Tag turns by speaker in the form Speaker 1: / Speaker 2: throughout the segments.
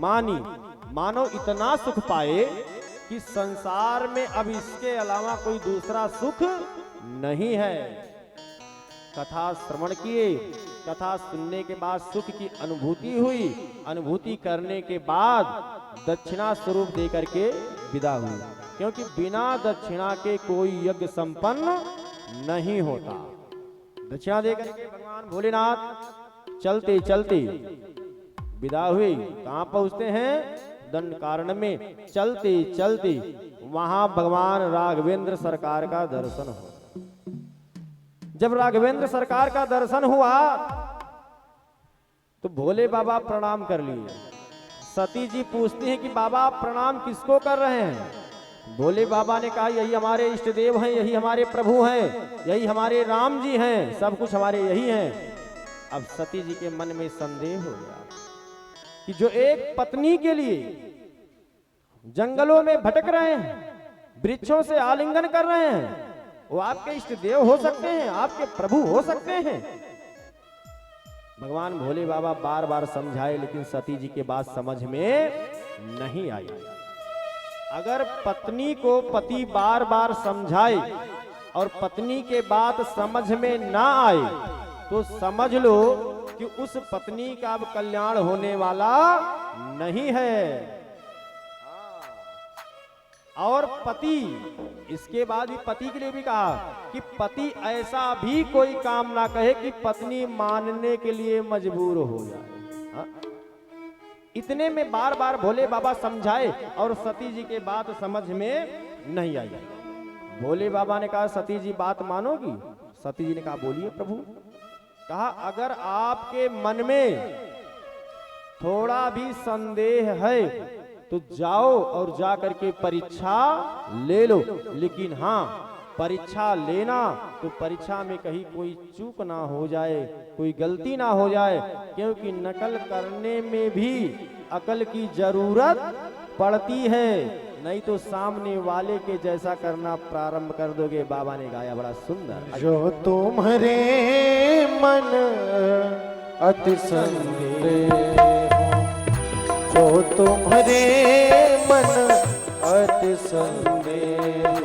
Speaker 1: मानी, मानो इतना सुख पाए कि संसार में अब इसके अलावा कोई दूसरा सुख नहीं है। कथा श्रवण किए, कथा सुनने के बाद सुख की अनुभूति हुई, अनुभूति करने के बाद दक्षिणा स्वरूप देकर के विदा हुई, क्योंकि बिना दक्षिणा के कोई यज्ञ संपन्न नहीं होता। दक्षिणा देकर के भगवान भोलेनाथ चलते चलते विदा हुए। कहां पहुंचते हैं? दंड कारण में। चलते चलते वहां भगवान राघवेंद्र सरकार का दर्शन हुआ। जब राघवेंद्र सरकार का दर्शन हुआ तो भोले बाबा प्रणाम कर लिए। सती जी पूछती हैं कि बाबा आप प्रणाम किसको कर रहे हैं? भोले बाबा ने कहा यही हमारे इष्ट देव हैं, यही हमारे प्रभु हैं, यही हमारे राम जी हैं, सब कुछ हमारे यही हैं। अब सती जी के मन में संदेह हो गया कि जो एक पत्नी के लिए जंगलों में भटक रहे हैं, वृक्षों से आलिंगन कर रहे हैं, वो आपके इष्ट देव हो सकते हैं, आपके प्रभु हो सकते हैं। भगवान भोले बाबा बार बार समझाए, लेकिन सती जी के बात समझ में नहीं आई। अगर पत्नी को पति बार बार समझाए और पत्नी के बात समझ में ना आए तो समझ लो कि उस पत्नी का अब कल्याण होने वाला नहीं है। और पति, इसके बाद भी पति के लिए भी कहा कि पति ऐसा भी कोई काम ना कहे कि पत्नी मानने के लिए मजबूर हो जाए। हाँ? इतने में बार बार भोले बाबा समझाए और सती जी के बात समझ में नहीं आई। भोले बाबा ने कहा सती जी बात मानोगी? सती जी ने कहा बोलिए प्रभु। कहा अगर आपके मन में थोड़ा भी संदेह है तो जाओ और जा करके परीक्षा ले लो, लेकिन हाँ परीक्षा लेना तो परीक्षा में कहीं कोई चूक ना हो जाए, कोई गलती ना हो जाए, क्योंकि नकल करने में भी अकल की जरूरत पड़ती है, नहीं तो सामने वाले के जैसा करना प्रारंभ कर दोगे। बाबा ने गाया बड़ा सुंदर।
Speaker 2: जो तुम्हारे मन अति संदेह, जो तुम्हारे मन अति संदेह,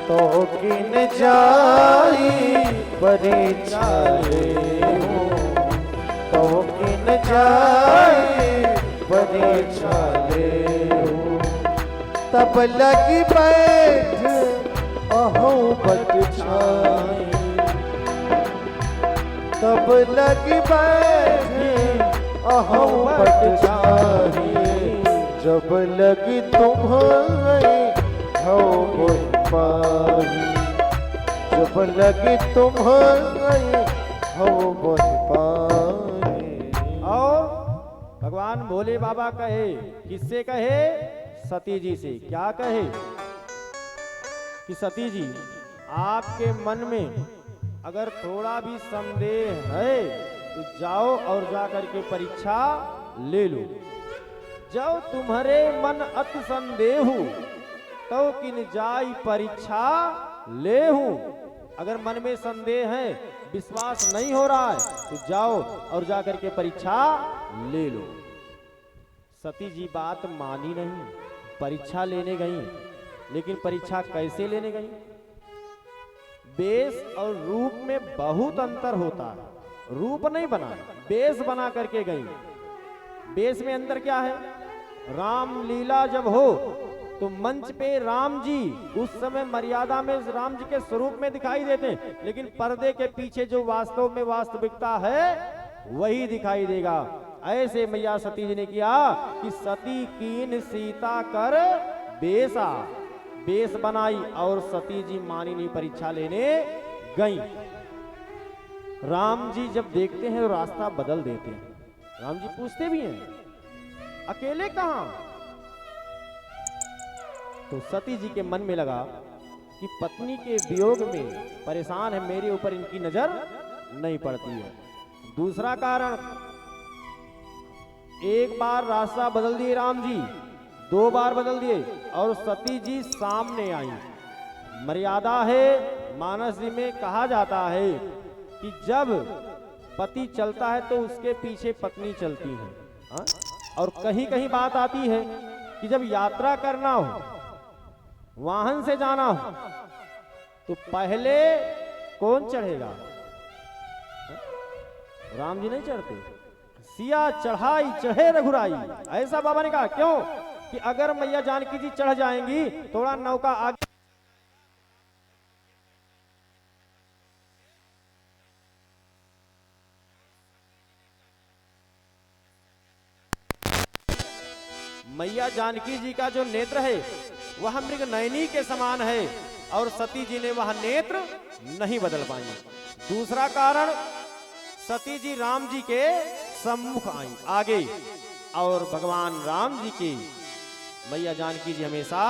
Speaker 2: तो किन जाई परीक्षा लेहूं, तो किन जाई परीक्षा लेहूं। तब लगी बैठ अहो बट छाई, तब लगी बैठ अहो बट छाई, जब लगी तुम्हारी हो पाई, जब लगी तुम्हारी हो पाई।
Speaker 1: और भगवान भोले बाबा कहे, किससे कहे? सती जी से। क्या कहे? कि सती जी आपके मन में अगर थोड़ा भी संदेह है तो जाओ और जा करके परीक्षा ले लो। जब तुम्हारे मन अति संदेह तो किन जाई परीक्षा लेहूं। अगर मन में संदेह है, विश्वास नहीं हो रहा है तो जाओ और जा करके परीक्षा ले लो। सती जी बात मानी नहीं, परीक्षा लेने गई, लेकिन परीक्षा कैसे लेने गई? बेस और रूप में बहुत अंतर होता है। रूप नहीं बना, बेस बना करके गई। बेस में अंतर क्या है? राम लीला जब हो तो मंच पे राम जी उस समय मर्यादा में राम जी के स्वरूप में दिखाई देते हैं, लेकिन पर्दे के पीछे जो वास्तव में वास्तविकता है वही दिखाई देगा। ऐसे मैया सती जी ने किया कि सती कीन सीता कर बेसा, बेस बनाई और सती जी मानी नहीं, परीक्षा लेने गई। राम जी जब देखते हैं रास्ता बदल देते हैं। राम जी पूछते भी हैं अकेले कहां? तो सती जी के मन में लगा कि पत्नी के वियोग में परेशान है, मेरे ऊपर इनकी नजर नहीं पड़ती है। दूसरा कारण, एक बार रास्ता बदल दिए राम जी, दो बार बदल दिए और सती जी सामने आई। मर्यादा है, मानस जी में कहा जाता है कि जब पति चलता है तो उसके पीछे पत्नी चलती है। हाँ? और कहीं कहीं बात आती है कि जब यात्रा करना हो, वाहन से जाना हो, तो पहले कौन चढ़ेगा? राम जी नहीं चढ़ते, सिया चढ़ाई चढ़े रघुराई, ऐसा बाबा ने कहा। क्यों? कि अगर मैया जानकी जी चढ़ जाएंगी, थोड़ा नौका आगे मैया जानकी जी का जो नेत्र है वह मृग नयनी के समान है, और सती जी ने वह नेत्र नहीं बदल पाई। दूसरा कारण, सती जी राम जी के सम्मुख आई आगे, और भगवान राम जी की मैया जानकी जी हमेशा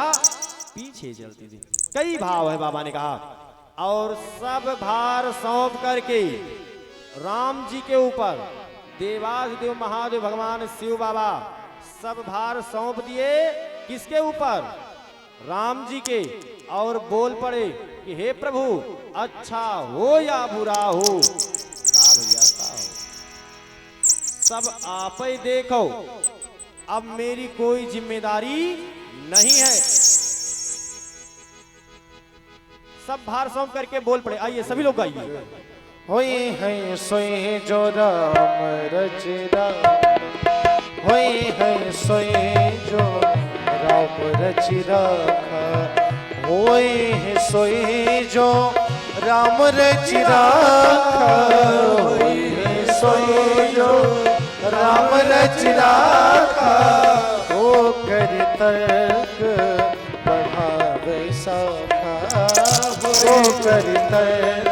Speaker 1: पीछे चलती थी। कई भाव है बाबा ने कहा, और सब भार सौंप करके राम जी के ऊपर देवाधिदेव महादेव भगवान शिव बाबा सब भार सौंप दिए। किसके ऊपर? राम जी के। और बोल पड़े कि हे प्रभु, अच्छा हो या बुरा हो, का भैया का हो, सब आप ही देखो, अब मेरी कोई जिम्मेदारी नहीं है। सब भार सौंप करके बोल पड़े। आइए सभी लोग आइए।
Speaker 2: होई है सोई जो राम रचिरा, होई है सोई जो राम रचिरा, होई है सोई जो राम रचिरा, होई है सोई जो राम रचिरा, हो कर तर्क बढ़ावे साखा, हो कर तर्क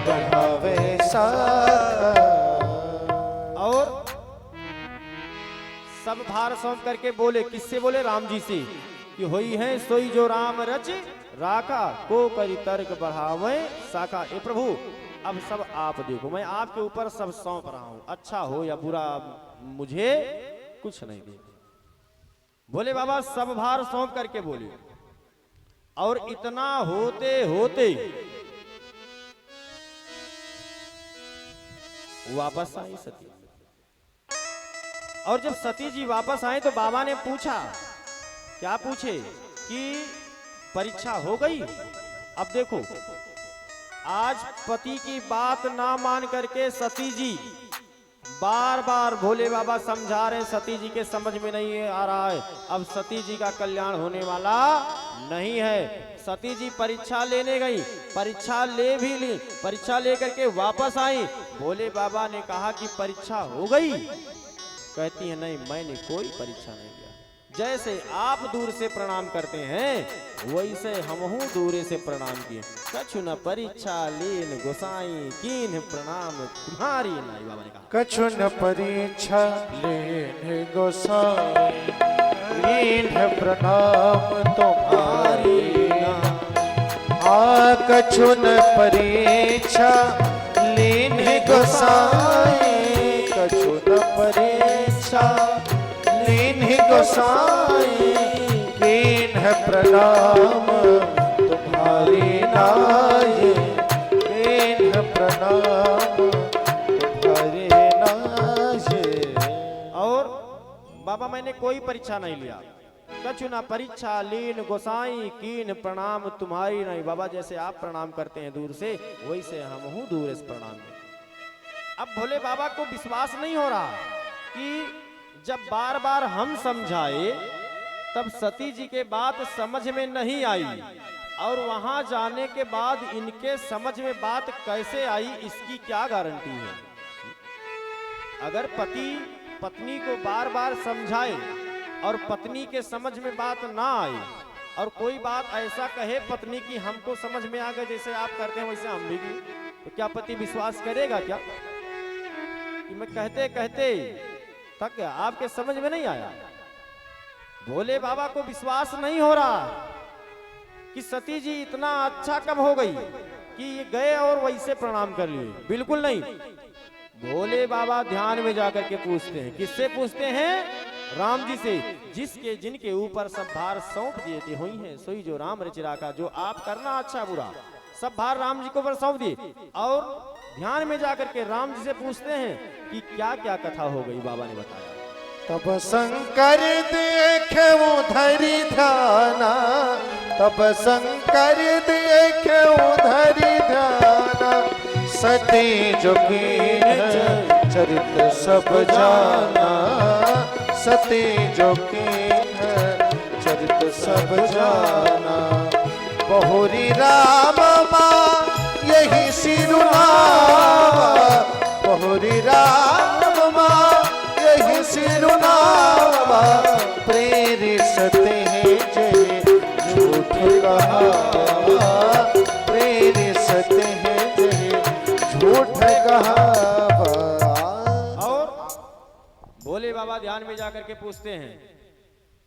Speaker 2: बढ़ावे साखा।
Speaker 1: और सब भार सौंप करके बोले। किससे बोले? राम जी से, कि होई है सोई जो राम रच राखा, को करी तर्क बढ़ावे साखा। ए प्रभु, अब सब आप देखो, मैं आपके ऊपर सब सौंप रहा हूं, अच्छा हो या बुरा मुझे कुछ नहीं दे। बोले बाबा सब भार सौंप करके बोले। और इतना होते होते वापस आई सती। और जब सती जी वापस आए तो बाबा ने पूछा, क्या पूछे? कि परीक्षा हो गई? अब देखो, आज पति की बात ना मान करके सती जी बार बार भोले बाबा समझा रहे, सती जी के समझ में नहीं आ रहा है। अब सती जी का कल्याण होने वाला नहीं है। सती जी परीक्षा लेने गई, परीक्षा ले भी ली, परीक्षा लेकर के वापस आई। भोले बाबा ने कहा कि परीक्षा हो गई? कहती है नहीं, मैंने कोई परीक्षा नहीं लिया। जैसे आप दूर से प्रणाम करते हैं वैसे हमहू दूर से प्रणाम किए। कछु न परीक्षा लीन गोसाई, कीन प्रणाम तुम्हारी नाई। बाबा ने कहा
Speaker 2: कछु न परीक्षा लेन गोसाई, लीन प्रणाम तुम्हारी नाई। कछु न परीक्षा लीन गोसाई, कछु न परीक्षा लीन गोसाई, कीन प्रणाम तुम्हारी नाई, कीन प्रणाम तुम्हारी नाई।
Speaker 1: और बाबा मैंने कोई परीक्षा नहीं लिया। कछु ना परीक्षा लीन गोसाई, कीन प्रणाम तुम्हारी नहीं। बाबा जैसे आप प्रणाम करते हैं दूर से, वैसे हम हूं दूर से प्रणाम करते। अब भोले बाबा को विश्वास नहीं हो रहा कि जब बार बार हम समझाए तब सती जी के बात समझ में नहीं आई, और वहां जाने के बाद इनके समझ में बात कैसे आई, इसकी क्या गारंटी है? अगर पति पत्नी को बार बार समझाए और पत्नी के समझ में बात ना आए, और कोई बात ऐसा कहे पत्नी की हमको समझ में आ गए, जैसे आप करते हैं वैसे हम भी की, तो क्या पति विश्वास करेगा? क्या कि मैं कहते कहते तक आपके समझ में नहीं आया? भोले बाबा को विश्वास नहीं हो रहा कि सती जी इतना अच्छा कब हो गई कि ये गए और वैसे प्रणाम कर लिए। बिल्कुल नहीं। भोले बाबा ध्यान में जाकर के पूछते हैं। किससे पूछते हैं? राम जी से, जिसके जिनके ऊपर सब भार सौंप दिए थे। हुई है सोई जो राम रचिरा का, जो आप करना अच्छा बुरा सब भार राम जी को ऊपर सौंप दिए। और ध्यान में जाकर के राम जी से पूछते हैं कि क्या क्या कथा हो गई। बाबा ने बताया
Speaker 2: तब शंकर देखे उधरी ध्याना, तब शंकर देखे उधरी ध्याना, सती जो कीन चरित सब जाना, सती जो कीन चरित सब जाना। बहुरी राम माँ यही सिरुनावा, बहुरी राम माँ यही सिरुनावा, प्रेरित सते हैं जय झूठ कहावा, प्रेरित सते हैं जय झूठ कहावा।
Speaker 1: और भोले बाबा ध्यान में जाकर के पूछते हैं,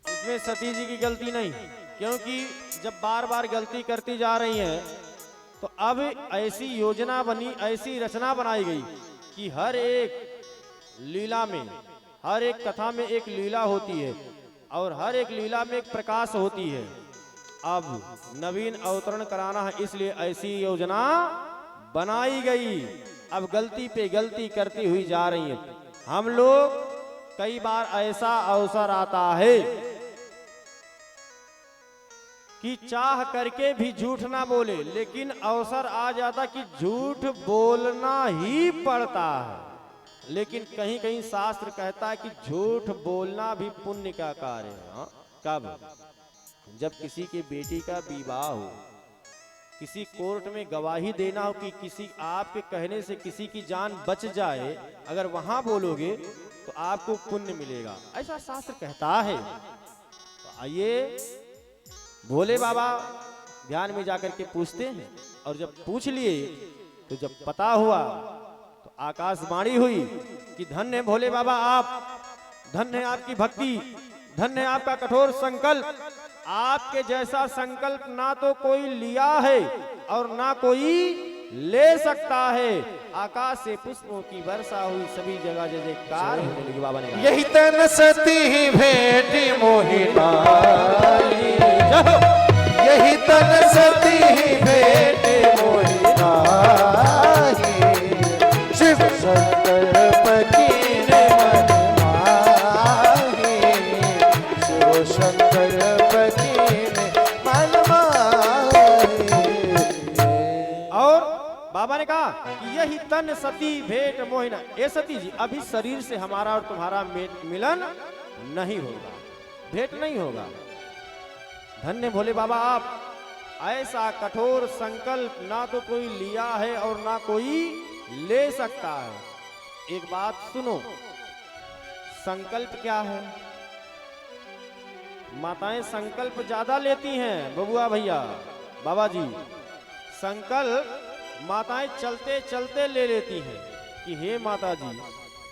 Speaker 1: इसमें सती जी की गलती नहीं, क्योंकि जब बार बार गलती करती जा रही हैं तो अब ऐसी योजना बनी, ऐसी रचना बनाई गई कि हर एक लीला में, हर एक कथा में एक लीला होती है और हर एक लीला में एक प्रकाश होती है। अब नवीन अवतरण कराना है, इसलिए ऐसी योजना बनाई गई। अब गलती पे गलती करती हुई जा रही है। हम लोग कई बार ऐसा अवसर आता है कि चाह करके भी झूठ ना बोले, लेकिन अवसर आ जाता कि झूठ बोलना ही पड़ता है। लेकिन कहीं कहीं शास्त्र कहता है कि झूठ बोलना भी पुण्य का कार्य है। हाँ? कब? जब किसी के बेटी का विवाह हो, किसी कोर्ट में गवाही देना हो कि किसी आपके कहने से किसी की जान बच जाए, अगर वहां बोलोगे तो आपको पुण्य मिलेगा, ऐसा शास्त्र कहता है। तो आइए भोले बाबा ध्यान में जाकर के पूछते हैं, और जब पूछ लिए तो जब पता हुआ तो आकाशवाणी हुई कि धन्य है भोले बाबा आप, धन्य है आपकी भक्ति, धन्य है आपका कठोर संकल्प। आपके जैसा संकल्प ना तो कोई लिया है और ना कोई ले सकता है। आकाश से पुष्पों की वर्षा हुई, सभी जगह जय जयकार होने लगी। बाबा ने
Speaker 2: यही तन सती भेंट मोहिनाई, यही तन सती भेंट मोहिनाई, शिव संकल्प कीन मन माही, शिव संकल्प कीन मन माही।
Speaker 1: और बाबा ने कहा कि यही तन सती भेंट मोहिना। ए सती जी, अभी शरीर से हमारा और तुम्हारा मिलन नहीं होगा, भेंट नहीं होगा। धन्य भोले बाबा आप, ऐसा कठोर संकल्प ना तो कोई लिया है और ना कोई ले सकता है। एक बात सुनो, संकल्प क्या है? माताएं संकल्प ज्यादा लेती हैं बबुआ भैया, बाबा जी। संकल्प माताएं चलते चलते ले लेती हैं कि हे माता जी,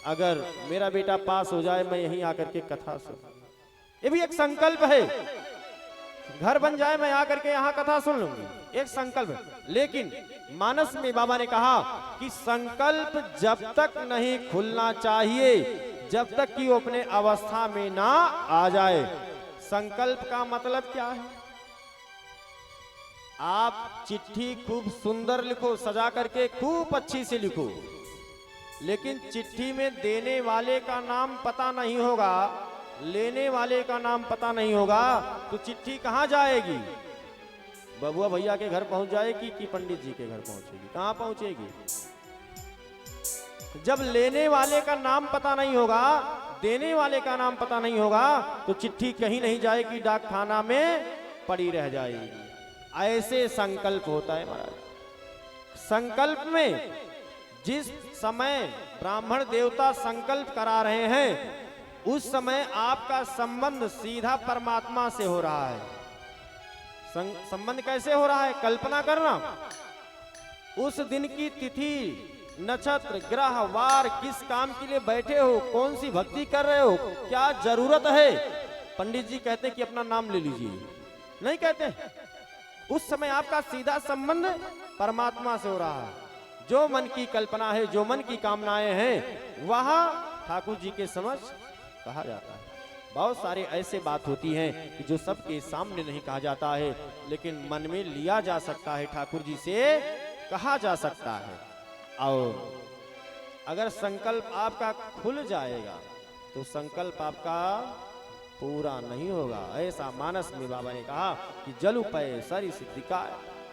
Speaker 1: अगर मेरा बेटा पास हो जाए, मैं यहीं आकर के कथा सुन। ये भी एक संकल्प है। घर बन जाए, मैं आकर के यहाँ कथा सुन लूंगी, एक संकल्प है। लेकिन मानस में बाबा ने कहा कि संकल्प जब तक नहीं खुलना चाहिए, जब तक कि वो अपने अवस्था में ना आ जाए। संकल्प का मतलब क्या है? आप चिट्ठी खूब सुंदर लिखो, सजा करके खूब अच्छी से लिखो, लेकिन चिट्ठी में देने वाले का नाम पता नहीं होगा, लेने वाले का नाम पता नहीं होगा, तो चिट्ठी कहां जाएगी? बबुआ भैया के घर पहुंच जाएगी कि पंडित जी के घर पहुंचेगी? कहां पहुंचेगी? जब लेने वाले का नाम पता नहीं होगा, देने वाले का नाम पता नहीं होगा, तो चिट्ठी कहीं नहीं जाएगी, डाक खाना में पड़ी रह जाएगी। ऐसे संकल्प होता है महाराज। संकल्प में जिस समय ब्राह्मण देवता संकल्प करा रहे हैं, उस समय आपका संबंध सीधा परमात्मा से हो रहा है। संबंध कैसे हो रहा है? कल्पना करना, उस दिन की तिथि, नक्षत्र, ग्रह, वार, किस काम के लिए बैठे हो, कौन सी भक्ति कर रहे हो, क्या जरूरत है। पंडित जी कहते हैं कि अपना नाम ले लीजिए, नहीं कहते। उस समय आपका सीधा संबंध परमात्मा से हो रहा है। जो मन की कल्पना है, जो मन की कामनाएं हैं, वहां ठाकुर जी के समक्ष कहा जाता है। बहुत सारे ऐसे बात होती हैं कि जो सबके सामने नहीं कहा जाता है, लेकिन मन में लिया जा सकता है, ठाकुर जी से कहा जा सकता है। और अगर संकल्प आपका खुल जाएगा, तो संकल्प आपका पूरा नहीं होगा। ऐसा मानस में बाबा ने कहा कि जलु पय सरिस दिखाए,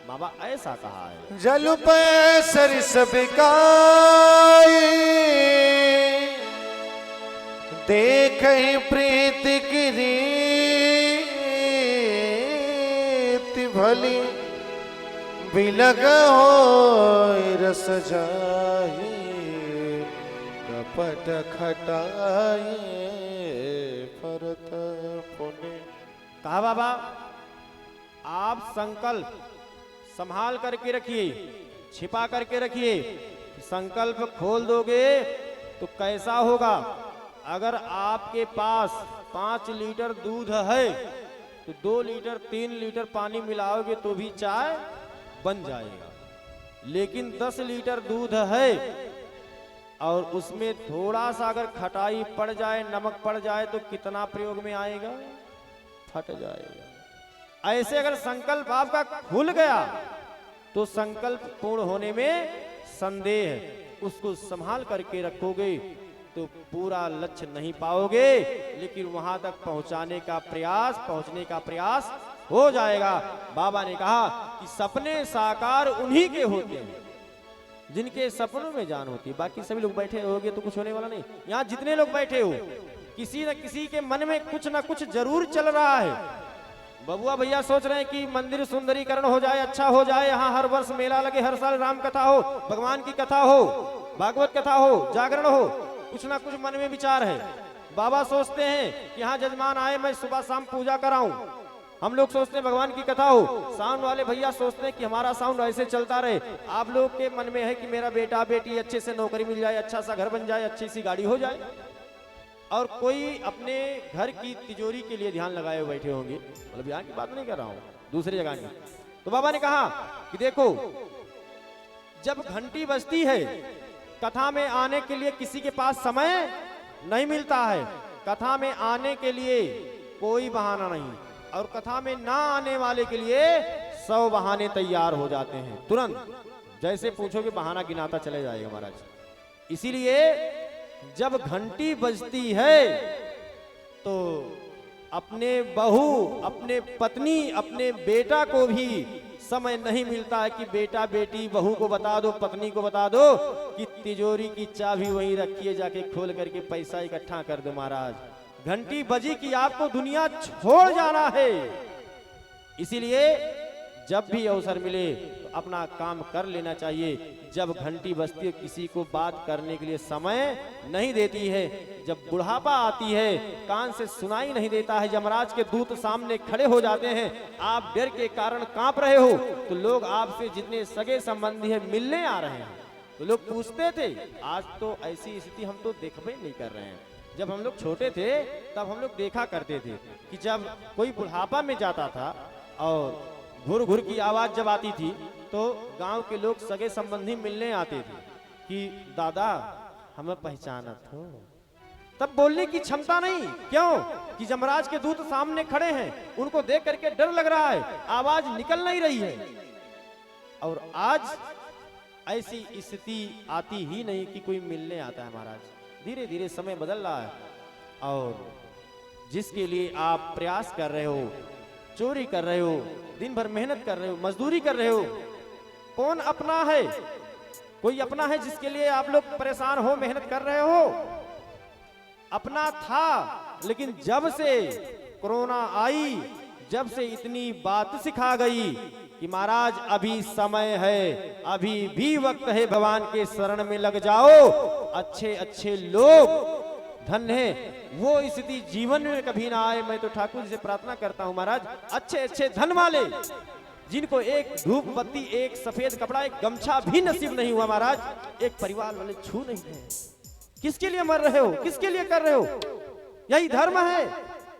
Speaker 1: बाबा ऐसा कहा है।
Speaker 2: जल पे सरिस बिकाए, देख प्रीत की रीत भली, बिलग हो रस जाए, कपट खटाए परत पुने।
Speaker 1: कहा बाबा आप संकल्प संभाल करके रखिए, छिपा करके रखिए। संकल्प खोल दोगे तो कैसा होगा? अगर आपके पास 5 लीटर दूध है तो 2 लीटर 3 लीटर पानी मिलाओगे तो भी चाय बन जाएगा। लेकिन 10 लीटर दूध है और उसमें थोड़ा सा अगर खटाई पड़ जाए, नमक पड़ जाए तो कितना प्रयोग में आएगा? फट जाएगा। ऐसे अगर संकल्प आपका खुल गया तो संकल्प पूर्ण होने में संदेह है। उसको संभाल करके रखोगे तो पूरा लक्ष्य नहीं पाओगे, लेकिन वहां तक पहुंचने का प्रयास हो जाएगा। बाबा ने कहा कि सपने साकार उन्हीं के होते हैं जिनके सपनों में जान होती है। बाकी सभी लोग बैठे होगे तो कुछ होने वाला नहीं। यहाँ जितने लोग बैठे हो, किसी न किसी के मन में कुछ ना कुछ जरूर चल रहा है। बबुआ भैया सोच रहे हैं कि मंदिर सुंदरीकरण हो जाए, अच्छा हो जाए, यहाँ हर वर्ष मेला लगे, हर साल राम कथा हो, भगवान की कथा हो, भागवत कथा हो, जागरण हो। कुछ ना कुछ मन में विचार है। बाबा सोचते हैं कि यहाँ जजमान आए, मैं सुबह शाम पूजा कराऊं। हम लोग सोचते हैं भगवान की कथा हो। साउंड वाले भैया सोचते हैं कि हमारा साउंड ऐसे चलता रहे। आप लोग के मन में है कि मेरा बेटा बेटी अच्छे से नौकरी मिल जाए, अच्छा सा घर बन जाए, अच्छी सी गाड़ी हो जाए। और कोई अपने घर की तिजोरी के लिए ध्यान लगाए हुए बैठे होंगे। मतलब यहाँ की बात नहीं कर रहा हूँ, दूसरी जगह की। तो बाबा ने कहा कि देखो, जब घंटी बजती है, कथा में आने के लिए किसी के पास समय नहीं मिलता है। कथा में आने के लिए कोई बहाना नहीं, और कथा में ना आने वाले के लिए 100 बहाने तैयार हो जाते हैं तुरंत। जैसे पूछोगे बहाना गिनाता चले जाएगा महाराज। इसीलिए जब घंटी बजती है तो अपने बहू, अपने पत्नी, अपने बेटा को भी समय नहीं मिलता है कि बेटा बेटी बहू को बता दो, पत्नी को बता दो कि तिजोरी की चाबी वहीं रखिए, जाके खोल करके पैसा इकट्ठा कर दो महाराज। घंटी बजी कि आपको दुनिया छोड़ जाना है। इसीलिए जब भी अवसर मिले तो अपना काम कर लेना चाहिए। जब घंटी बजती है, किसी को बात करने के लिए समय नहीं देती है। जब बुढ़ापा आती है, कान से सुनाई नहीं देता है, यमराज के दूत सामने खड़े हो जाते हैं, आप डर के कारण कांप रहे हो, तो लोग आपसे जितने सगे संबंधी है मिलने आ रहे हैं, तो लोग पूछते थे। आज तो ऐसी स्थिति हम तो देखबे नहीं कर रहे हैं। जब हम लोग छोटे थे तब हम लोग देखा करते थे कि जब कोई बुढ़ापा में जाता था और घुर घुर की आवाज जब आती थी तो गांव के लोग सगे संबंधी मिलने आते थे कि दादा हमें पहचानत हो। तब बोलने की क्षमता नहीं, क्यों कि यमराज के दूत सामने खड़े हैं, उनको देख करके डर लग रहा है, आवाज निकल नहीं रही है। और आज ऐसी स्थिति आती ही नहीं कि कोई मिलने आता है महाराज। धीरे धीरे समय बदल रहा है, और जिसके लिए आप प्रयास कर रहे हो, चोरी कर रहे हो, दिन भर मेहनत कर रहे हो, मजदूरी कर रहे हो, कौन अपना है? कोई अपना है जिसके लिए आप लोग परेशान हो, मेहनत कर रहे हो? अपना था, लेकिन जब से कोरोना आई, जब से इतनी बात सिखा गई कि महाराज अभी समय है, अभी भी वक्त है, भगवान के शरण में लग जाओ। अच्छे अच्छे लोग धन है, वो स्थिति जीवन में कभी ना आए। मैं तो ठाकुर जी से प्रार्थना करता हूं महाराज, अच्छे अच्छे धन वाले जिनको एक धूप बत्ती, एक सफेद कपड़ा, एक गमछा भी नसीब नहीं हुआ महाराज, एक परिवार वाले छू नहीं है। किसके लिए मर रहे हो, किसके लिए कर रहे हो? यही धर्म है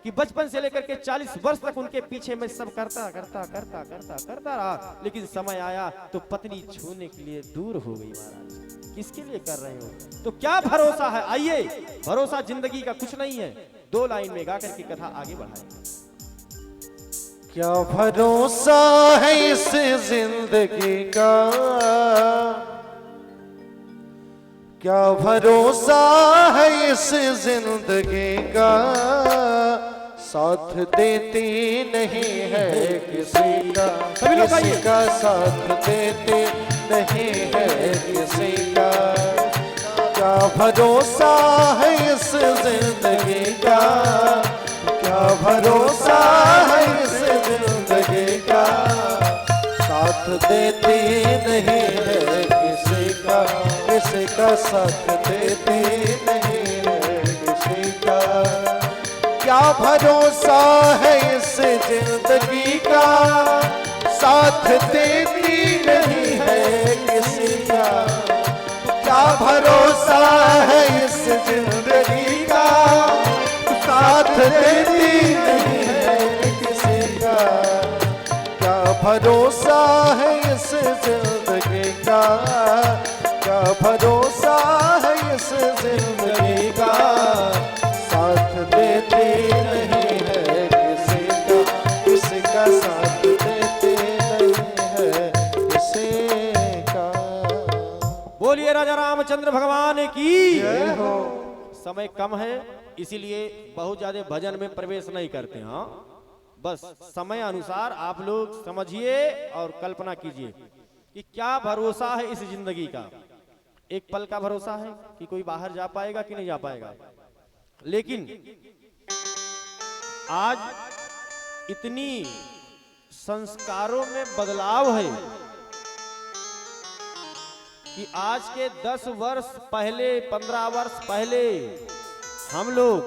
Speaker 1: कि बचपन से लेकर के 40 वर्ष तक उनके पीछे मैं सब करता करता करता करता करता रहा, लेकिन समय आया तो पत्नी छूने के लिए दूर हो गई महाराज। किसके लिए कर रहे हो? तो क्या भरोसा है? आइए, भरोसा जिंदगी का कुछ नहीं है। 2 लाइन में गा करके कथा आगे बढ़ाएंगे।
Speaker 2: क्या भरोसा है इस जिंदगी का, क्या भरोसा है इस जिंदगी का, साथ देती नहीं है किसी का, किसी का साथ देती नहीं है किसी का। क्या भरोसा है इस जिंदगी का, क्या भरोसा है इस जिंदगी का, साथ देती नहीं है किसी का, किसी का साथ देती नहीं है किसी का। क्या भरोसा है इस जिंदगी का, साथ देती नहीं है किसी का। क्या भरोसा है इस जिंदगी का, साथ देती नहीं है किसी का। क्या भरोसा है इस जिंदगी का, क्या भरोसा है इस जिंदगी का, साथ देती नहीं है किसी का, किसी का साथ देती नहीं है किसी का।
Speaker 1: बोलिए राजा रामचंद्र भगवान की
Speaker 2: जय हो।
Speaker 1: समय कम है इसीलिए बहुत ज्यादा भजन में प्रवेश नहीं करते। हाँ, बस समय अनुसार आप लोग समझिए और कल्पना कीजिए कि क्या भरोसा है इस जिंदगी का। एक पल का भरोसा है कि कोई बाहर जा पाएगा कि नहीं जा पाएगा, लेकिन आज इतनी संस्कारों में बदलाव है कि आज के 10 वर्ष पहले 15 वर्ष पहले हम लोग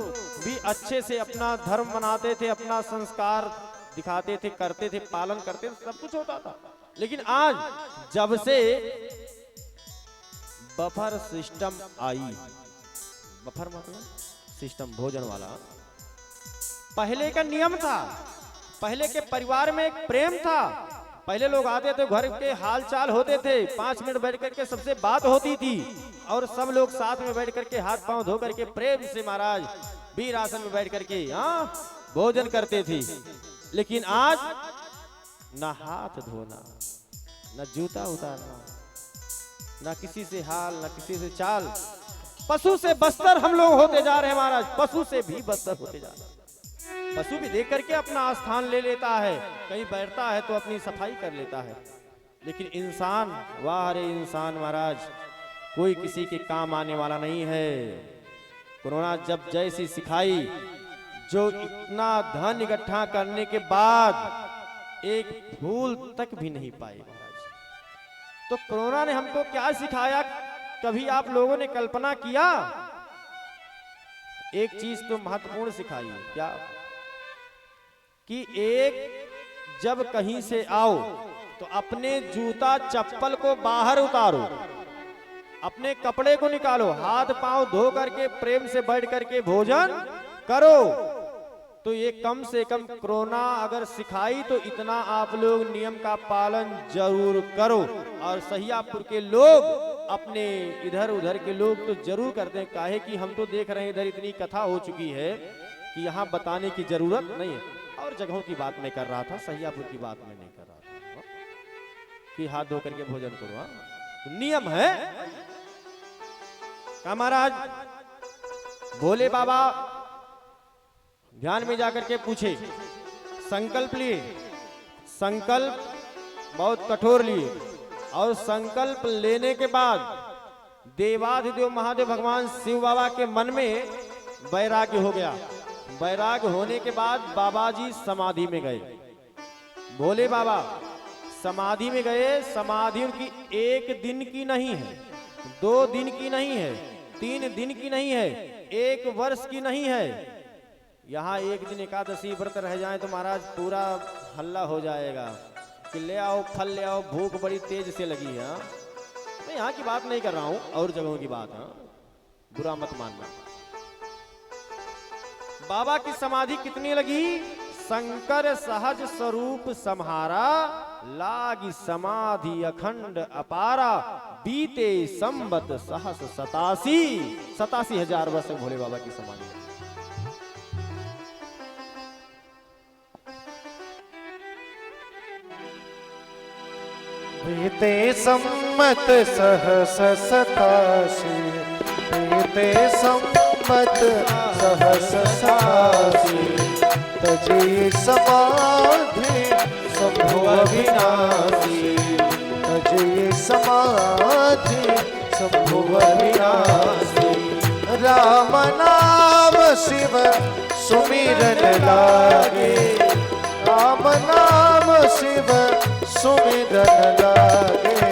Speaker 1: भी अच्छे से अपना धर्म मनाते थे, अपना संस्कार दिखाते थे, करते थे, पालन करते थे, सब कुछ होता था। लेकिन आज जब से बफर सिस्टम आई, बफर मतलब सिस्टम भोजन वाला, पहले का नियम था, पहले के परिवार में एक प्रेम था। पहले लोग आते थे, घर के हाल चाल होते थे, 5 मिनट बैठ करके सबसे बात होती थी और सब लोग साथ में बैठ करके हाथ पांव धो करके प्रेम से महाराज वीर आसन में बैठ करके भोजन करते थे। लेकिन आज ना हाथ धोना, ना जूता उतारना, ना किसी से हाल, ना किसी से चाल, पशु से बस्तर हम लोग होते जा रहे हैं महाराज, पशु से भी बस्तर होते जा रहे हैं। पशु भी देख करके अपना स्थान ले लेता है, कहीं बैठता है तो अपनी सफाई कर लेता है, लेकिन इंसान, वाह रे इंसान महाराज, कोई किसी के काम आने वाला नहीं है। कोरोना जब जैसी सिखाई, जो इतना धन इकट्ठा करने के बाद एक फूल तक भी नहीं पाए महाराज। तो कोरोना ने हमको क्या सिखाया, कभी आप लोगों ने कल्पना किया? एक चीज तो महत्वपूर्ण सिखाई है, क्या कि एक जब कहीं से आओ तो अपने जूता चप्पल को बाहर उतारो, अपने कपड़े को निकालो, हाथ पांव धो करके प्रेम से बैठ करके भोजन करो। तो ये कम से कम कोरोना अगर सिखाई तो इतना आप लोग नियम का पालन जरूर करो। और सहियापुर के लोग, अपने इधर उधर के लोग तो जरूर करते हैं, काहे कि हम तो देख रहे हैं इधर इतनी कथा हो चुकी है कि यहाँ बताने की जरूरत नहीं है। और जगहों की बात मैं कर रहा था, सहियापुर की बात मैं नहीं कर रहा था कि हाथ धो करके भोजन करो। तो नियम है का महाराज भोले बाबा ध्यान में जाकर के पूछे, संकल्प लिए, संकल्प बहुत कठोर लिए, और संकल्प लेने के बाद देवाधिदेव महादेव भगवान शिव बाबा के मन में वैराग्य हो गया। वैराग्य होने के बाद बाबा जी समाधि में गए। भोले बाबा समाधि में गए। समाधि उनकी 1 दिन की नहीं है, 2 दिन की नहीं है, 3 दिन की नहीं है, 1 वर्ष की नहीं है। यहाँ 1 दिन एकादशी व्रत रह जाए तो महाराज पूरा हल्ला हो जाएगा कि ले आओ फल ले आओ, भूख बड़ी तेज से लगी है। मैं यहाँ की बात नहीं कर रहा हूँ, और जगहों की बात है, बुरा मत मानना। बाबा की समाधि कितनी लगी? शंकर सहज स्वरूप सम्हारा, लागी समाधि अखंड अपारा, बीते संबत सहस 87 हजार वर्ष भोले बाबा की समाधि।
Speaker 2: बीते सम्मत सहस 87, बीते सम्मत सहस 87, तजी समाधि शंभु अविनाशी, तजी समाधि शंभु अविनाशी। राम नाम शिव सुमिरन लागे, राम नाम शिव सुमिरन लागे,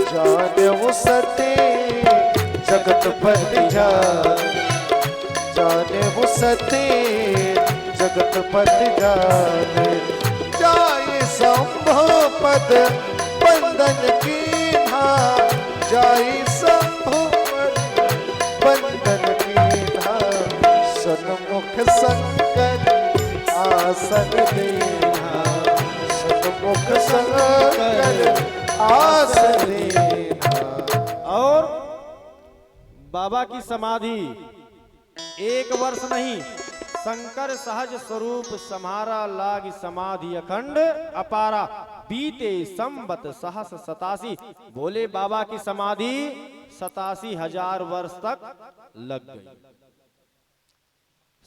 Speaker 2: जाने सते जगतपति जाने, जाने सते जगतपति जाने, जाए शंभु पद बंदन कीन्हा, जाए शंभु पद बंदन कीन्हा, सन्मुख शंकर आसन देना, सन्मुख शंकर आसन देना।
Speaker 1: और बाबा की समाधि 1 वर्ष नहीं, शंकर सहज स्वरूप सम्हारा लाग समाधि अखंड अपारा, बीते संबत सहस 87। भोले बाबा की समाधि 87,000 वर्ष तक लग गई।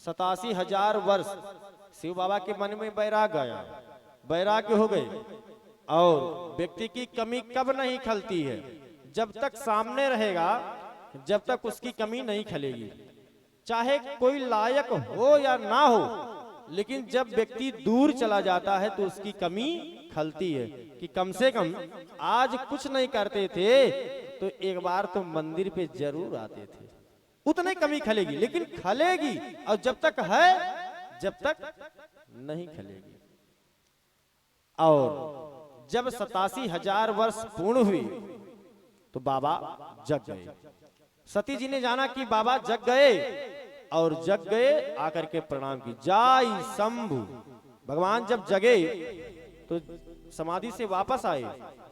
Speaker 1: 87,000 वर्ष शिव बाबा के मन में बैराग आया, वैराग्य हो गए। और व्यक्ति की कमी कब नहीं खलती है? जब तक सामने रहेगा, जब तक उसकी कमी नहीं खलेगी, चाहे कोई लायक हो या ना हो। लेकिन जब व्यक्ति दूर चला जाता है तो उसकी कमी खलती है कि कम से कम आज कुछ नहीं करते थे तो एक बार तो मंदिर पे जरूर आते थे, उतनी कमी खलेगी। लेकिन खलेगी, और जब तक है, जब तक नहीं खलेगी। और जब 87,000 वर्ष पूर्ण हुई तो बाबा जग गए। सती जी ने जाना कि बाबा जग गए, और जग गए, आकर के प्रणाम की, जाई शंभु। भगवान जब जगे तो समाधि से वापस आए,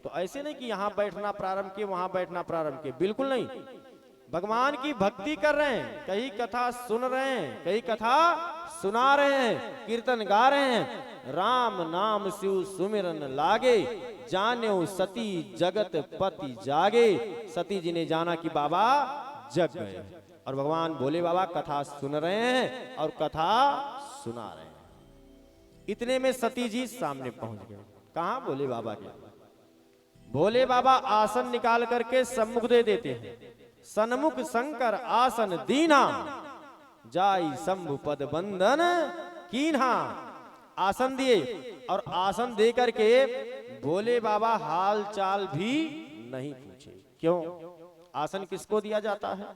Speaker 1: तो ऐसे नहीं कि यहाँ बैठना प्रारंभ किए वहां बैठना प्रारंभ किए, बिल्कुल नहीं। भगवान की भक्ति कर रहे हैं, कहीं कथा सुन रहे हैं, कहीं कथा सुना रहे हैं, कीर्तन गा रहे हैं। राम नाम शिव सुमिरन लागे, जान्यो सती जगत पति जागे। सती जी ने जाना कि बाबा जग गए, और भगवान भोले बाबा कथा सुन रहे हैं और कथा सुना रहे हैं। इतने में सती जी सामने पहुंच गए। कहां? भोले बाबा के। भोले बाबा आसन निकाल करके सम्मुख दे देते हैं। सन्मुख शंकर आसन दीना, जाई शंभु पद बंदन कीन्हा। आसन दिए, और आसन दे करके भोले बाबा हाल चाल भी नहीं पूछे। क्यों? आसन किसको दिया जाता है?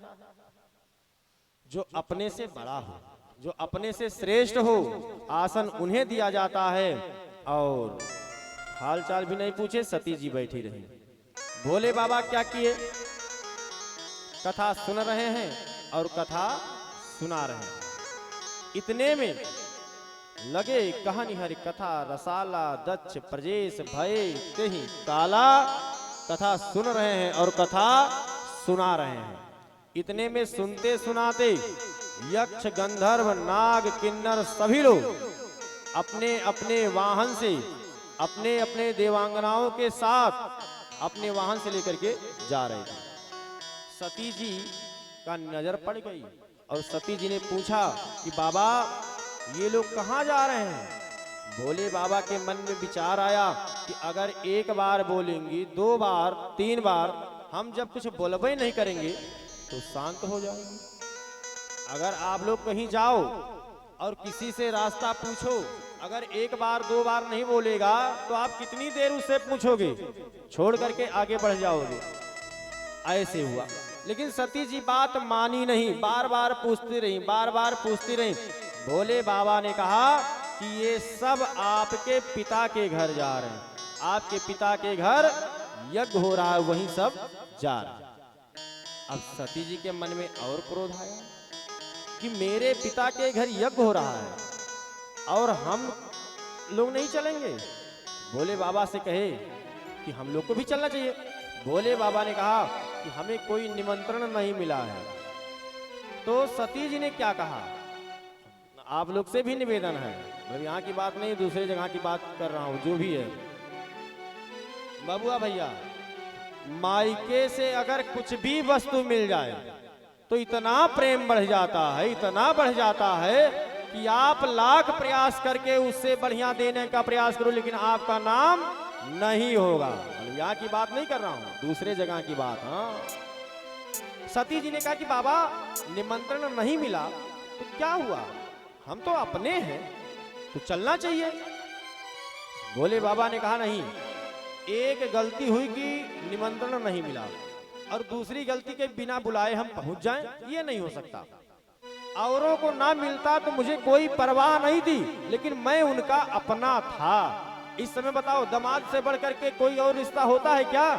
Speaker 1: जो अपने से बड़ा हो, जो अपने से श्रेष्ठ हो, आसन उन्हें दिया जाता है। और हाल चाल भी नहीं पूछे, सती जी बैठी रही। भोले बाबा क्या किए? कथा सुन रहे हैं और कथा सुना रहे हैं। इतने में लगे कहानी हरि कथा रसाला, दक्ष प्रजेश भय तेहि काला। कथा सुन रहे हैं और कथा सुना रहे हैं। इतने में सुनते सुनाते यक्ष गंधर्व नाग किन्नर सभी लोग अपने अपने वाहन से, अपने अपने देवांगनाओं के साथ अपने वाहन से लेकर के जा रहे थे। सती जी का नजर पड़ गई, और सती जी ने पूछा कि बाबा ये लोग कहाँ जा रहे हैं? भोले बाबा के मन में विचार आया कि अगर एक बार बोलेंगी, 2 बार 3 बार, हम जब कुछ बोलबे नहीं करेंगे तो शांत हो जाएंगे। अगर आप लोग कहीं जाओ और किसी से रास्ता पूछो, अगर 1 बार 2 बार नहीं बोलेगा तो आप कितनी देर उससे पूछोगे, छोड़ करके आगे बढ़ जाओगे। ऐसे हुआ। लेकिन सती जी बात मानी नहीं, बार बार पूछती रही, बार बार पूछती रही। भोले बाबा ने कहा कि ये सब आपके पिता के घर जा रहे हैं, आपके पिता के घर यज्ञ हो रहा है, वहीं सब जा रहे हैं। अब सती जी के मन में और क्रोध आया कि मेरे पिता के घर यज्ञ हो रहा है और हम लोग नहीं चलेंगे। भोले बाबा से कहे कि हम लोग को भी चलना चाहिए। भोले बाबा ने कहा कि हमें कोई निमंत्रण नहीं मिला है। तो सती जी ने क्या कहा, आप लोग से भी निवेदन है, मतलब यहाँ की बात नहीं, दूसरे जगह की बात कर रहा हूँ, जो भी है, बबुआ भैया, मायके से अगर कुछ भी वस्तु मिल जाए तो इतना प्रेम बढ़ जाता है, इतना बढ़ जाता है कि आप लाख प्रयास करके उससे बढ़िया देने का प्रयास करो, लेकिन आपका नाम नहीं होगा। यहाँ की बात नहीं कर रहा हूं, दूसरे जगह की बात। हाँ, सती जी ने कहा कि बाबा निमंत्रण नहीं मिला तो क्या हुआ, हम तो अपने हैं तो चलना चाहिए। भोले बाबा ने कहा नहीं, एक गलती हुई कि निमंत्रण नहीं मिला और दूसरी गलती के बिना बुलाए हम पहुंच जाएं, ये नहीं हो सकता। औरों को ना मिलता तो मुझे कोई परवाह नहीं थी, लेकिन मैं उनका अपना था। इस समय बताओ, दामाद से बढ़ करके कोई और रिश्ता होता है क्या?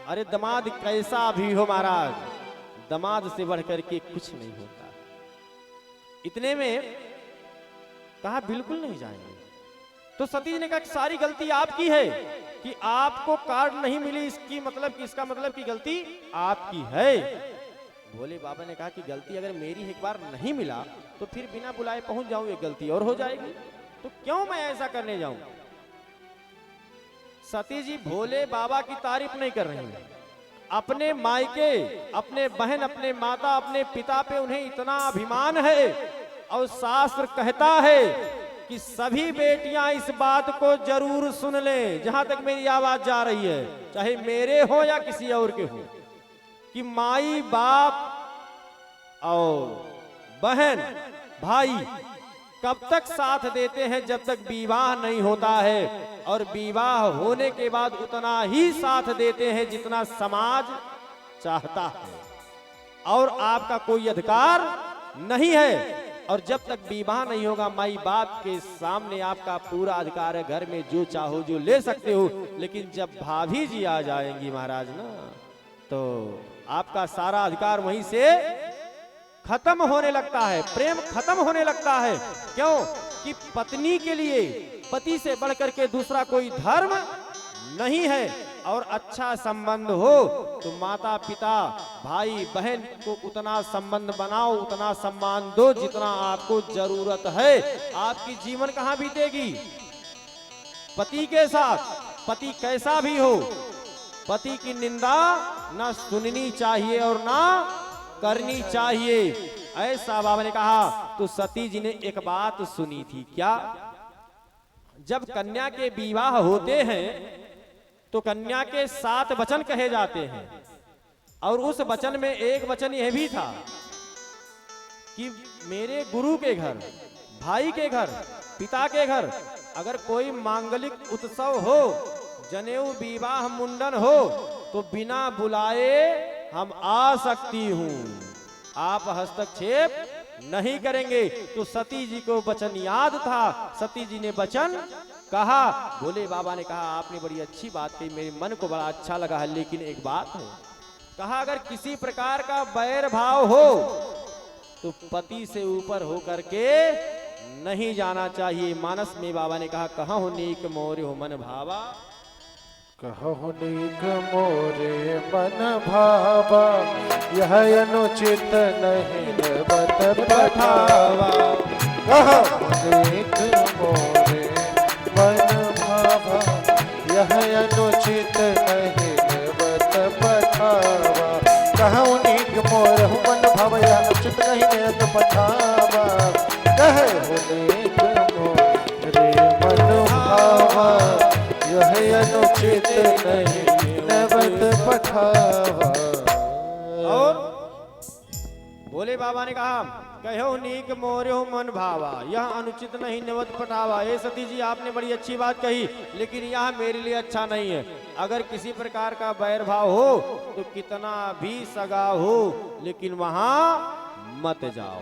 Speaker 1: अरे दामाद कैसा भी हो महाराज, दामाद से बढ़ करके कुछ नहीं होता। इतने में कहा बिल्कुल नहीं जाएंगे। तो सती जी ने कहा सारी गलती आपकी है कि आपको कार्ड नहीं मिली, इसकी मतलब इसका मतलब कि गलती आपकी है। भोले बाबा ने कहा कि गलती अगर मेरी एक बार नहीं मिला तो फिर बिना बुलाए पहुंच जाऊं, ये गलती और हो जाएगी, तो क्यों मैं ऐसा करने जाऊं। सती जी भोले बाबा की तारीफ नहीं कर रही हैं, अपने मायके, अपने बहन, अपने माता, अपने पिता पे उन्हें इतना अभिमान है। और शास्त्र कहता है कि सभी बेटियां इस बात को जरूर सुन लें, जहां तक मेरी आवाज जा रही है, चाहे मेरे हो या किसी और के हो, कि माई बाप और बहन भाई कब तक साथ देते हैं, जब तक विवाह नहीं होता है, और विवाह होने के बाद उतना ही साथ देते हैं जितना समाज चाहता है, और आपका कोई अधिकार नहीं है। और जब तक विवाह नहीं होगा, माई बाप के सामने आपका पूरा अधिकार है, घर में जो चाहो जो ले सकते हो। लेकिन जब भाभी जी आ जाएंगी महाराज ना, तो आपका सारा अधिकार वहीं से खत्म होने लगता है, प्रेम खत्म होने लगता है। क्यों कि पत्नी के लिए पति से बढ़कर के दूसरा कोई धर्म नहीं है। और अच्छा संबंध हो तो माता पिता भाई बहन को उतना संबंध बनाओ, उतना सम्मान दो जितना आपको जरूरत है। आपकी जीवन कहां बीतेगी? पति के साथ। पति कैसा भी हो, पति की निंदा ना सुननी चाहिए और ना करनी चाहिए, ऐसा बाबा ने कहा। तो सती जी ने एक बात सुनी थी, क्या? जब कन्या के विवाह होते हैं तो कन्या के 7 वचन कहे जाते हैं, और उस वचन में एक वचन यह भी था कि मेरे गुरु के घर, भाई के घर, पिता के घर अगर कोई मांगलिक उत्सव हो, जनेऊ विवाह मुंडन हो, तो बिना बुलाए हम आ सकती हूं, आप हस्तक्षेप नहीं करेंगे। तो सती जी को वचन याद था, सती जी ने वचन कहा। भोले बाबा ने कहा आपने बड़ी अच्छी बात कही, मेरे मन को बड़ा अच्छा लगा है, लेकिन एक बात है, कहा अगर किसी प्रकार का बैर भाव हो तो पति से ऊपर हो करके नहीं जाना चाहिए। मानस में बाबा ने कहा कहा हो नीक मोरे हो मन भावा,
Speaker 2: कहो नीक मोरे मन भावा, यह अनुचित नहीं बत पठावा। कहो नीक मोरे मन भावा, यह अनुचित नहीं बत पठावा। कहो नीक मोरे मन भावा, यह अनुचित नहीं बत पठावा। कहो नीक मोरे मन भावा, यह अनुचित नहीं नवत पठावा।
Speaker 1: और भोले बाबा ने कहा कहो नीक मोरे मन भावा, यह अनुचित नहीं नवत पठावा। ये सती जी आपने बड़ी अच्छी बात कही, लेकिन यह मेरे लिए अच्छा नहीं है। अगर किसी प्रकार का बैर भाव हो तो कितना भी सगा हो, लेकिन वहां मत जाओ,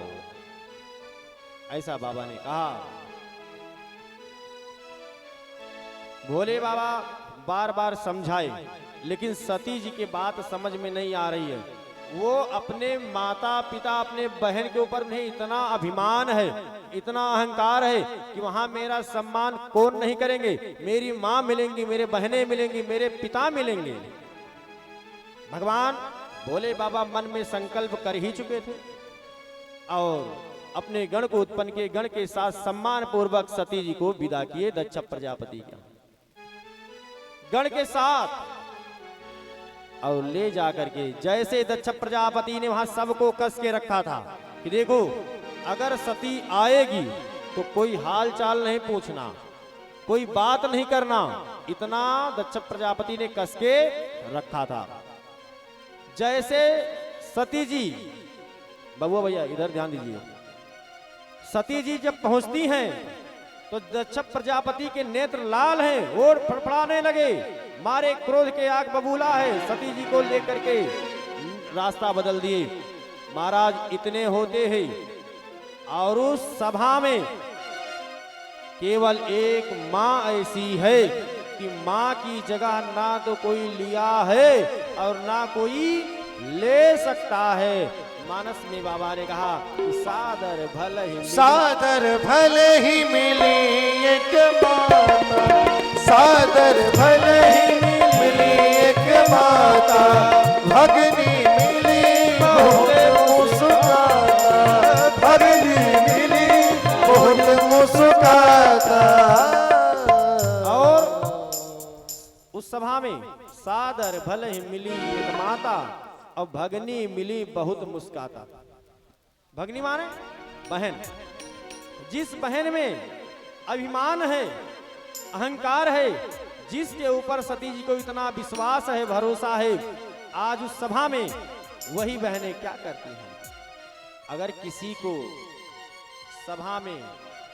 Speaker 1: ऐसा बाबा ने कहा। भोले बाबा बार बार समझाए, लेकिन सती जी की बात समझ में नहीं आ रही है। वो अपने माता पिता, अपने बहन के ऊपर उन्हें इतना अभिमान है, इतना अहंकार है कि वहां मेरा सम्मान कौन नहीं करेंगे। मेरी माँ मिलेंगी, मेरे बहनें मिलेंगी, मेरे पिता मिलेंगे। भगवान भोले बाबा मन में संकल्प कर ही चुके थे और अपने गण को उत्पन्न किए, गण के साथ सम्मान पूर्वक सती जी को विदा किए दक्ष प्रजापति का। गण के साथ और ले जाकर के, जैसे दक्ष प्रजापति ने वहां सबको कस के रखा था कि देखो अगर सती आएगी तो कोई हाल चाल नहीं पूछना, कोई बात नहीं करना, इतना दक्ष प्रजापति ने कस के रखा था। जैसे सती जी, बबुआ भैया इधर ध्यान दीजिए, सती जी जब पहुंचती हैं तो दक्ष प्रजापति के नेत्र लाल हैं और फड़फड़ाने लगे, मारे क्रोध के आग बबूला है, सती जी को लेकर के रास्ता बदल दिए। महाराज इतने होते हैं और उस सभा में केवल एक मां ऐसी है कि मां की जगह ना तो कोई लिया है और ना कोई ले सकता है। मानस में बाबा ने कहा कि सादर भले ही
Speaker 2: मिली एक माता, सादर भले ही मिली एक माता, भगनी मिली बहुत मुस्काता, भगनी मिली बहुत मुस्काता।
Speaker 1: और उस सभा में सादर भले ही मिली एक माता और भगनी मिली बहुत मुस्काता। भगनी माने बहन, जिस बहन में अभिमान है, अहंकार है, जिसके ऊपर सती जी को इतना विश्वास है, भरोसा है, आज उस सभा में वही बहनें क्या करती हैं। अगर किसी को सभा में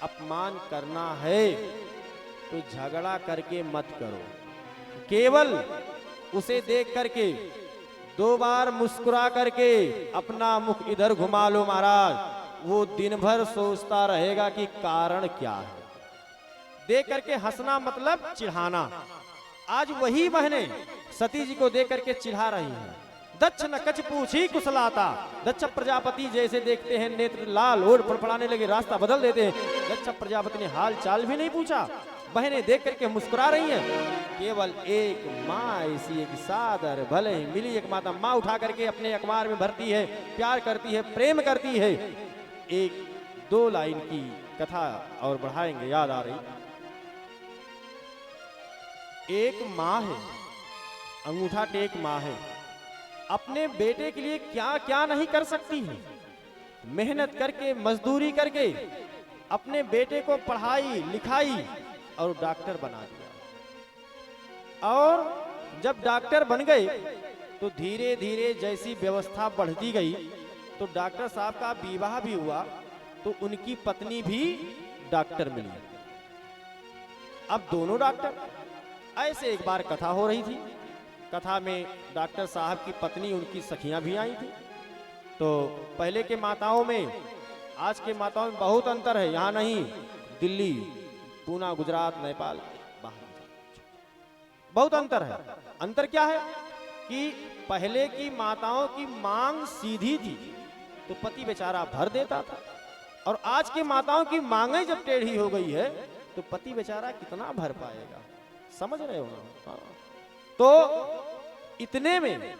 Speaker 1: अपमान करना है तो झगड़ा करके मत करो, केवल उसे देख करके दो बार मुस्कुरा करके अपना मुख इधर घुमा लो महाराज, वो दिन भर सोचता रहेगा कि कारण क्या है। देख करके हंसना मतलब चिढ़ाना। आज वही बहनें सती जी को देख करके चिढ़ा रही हैं। दक्ष न कछ पूछी कुशलाता, दक्ष प्रजापति जैसे देखते हैं नेत्र लाल और फड़फड़ाने लगे, रास्ता बदल देते हैं। दक्ष प्रजापति ने हाल चाल भी नहीं पूछा, बहनें देख करके मुस्कुरा रही हैं। केवल एक माँ ऐसी एक सादर भले ही मिली एक माता, माँ उठा करके अपने अखबार में भरती है, प्यार करती है, प्रेम करती है। एक दो लाइन की कथा और बढ़ाएंगे, याद आ रही। एक माँ है, अंगूठा टेक माँ है, अपने बेटे के लिए क्या क्या नहीं कर सकती है। मेहनत करके, मजदूरी करके अपने बेटे को पढ़ाई लिखाई और डॉक्टर बना दिया। और जब डॉक्टर बन गए तो धीरे धीरे जैसी व्यवस्था बढ़ती गई तो डॉक्टर साहब का विवाह भी हुआ तो उनकी पत्नी भी डॉक्टर मिली। अब दोनों डॉक्टर। ऐसे एक बार कथा हो रही थी, कथा में डॉक्टर साहब की पत्नी, उनकी सखियां भी आई थी। तो पहले के माताओं में आज के माताओं में बहुत अंतर है। यहाँ नहीं, दिल्ली, पूना, गुजरात, नेपाल, बहुत अंतर है। अंतर क्या है कि पहले की माताओं की मांग सीधी थी तो पति बेचारा भर देता था, और आज की माताओं की मांगे जब टेढ़ी हो गई है तो पति बेचारा कितना भर पाएगा। समझ रहे हो ना? हाँ। तो इतने में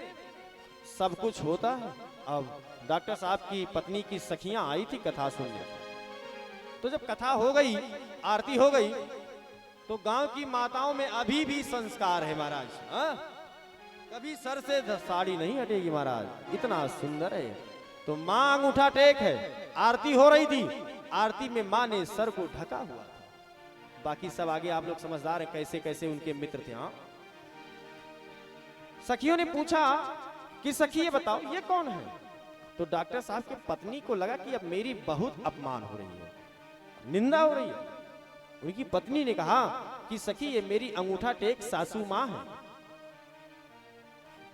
Speaker 1: सब कुछ होता है। अब डॉक्टर साहब की पत्नी की सखियां आई थी कथा सुनने, तो जब कथा हो गई, आरती हो गई, तो गांव की माताओं में अभी भी संस्कार है महाराज। हाँ? कभी सर से साड़ी नहीं हटेगी महाराज, इतना सुंदर है। तो मां अंगूठा टेक है, आरती हो रही थी, आरती में मां ने सर को ढका हुआ था। बाकी सब आगे आप लोग समझदार हैं कैसे कैसे उनके मित्र थे। हाँ? सखियों ने पूछा कि सखी ये बताओ ये कौन है। तो डॉक्टर साहब की पत्नी को लगा कि अब मेरी बहुत अपमान हो रही है, निंदा हो रही है। उनकी पत्नी ने कहा कि सखी ये मेरी अंगूठा टेक सासू मां है।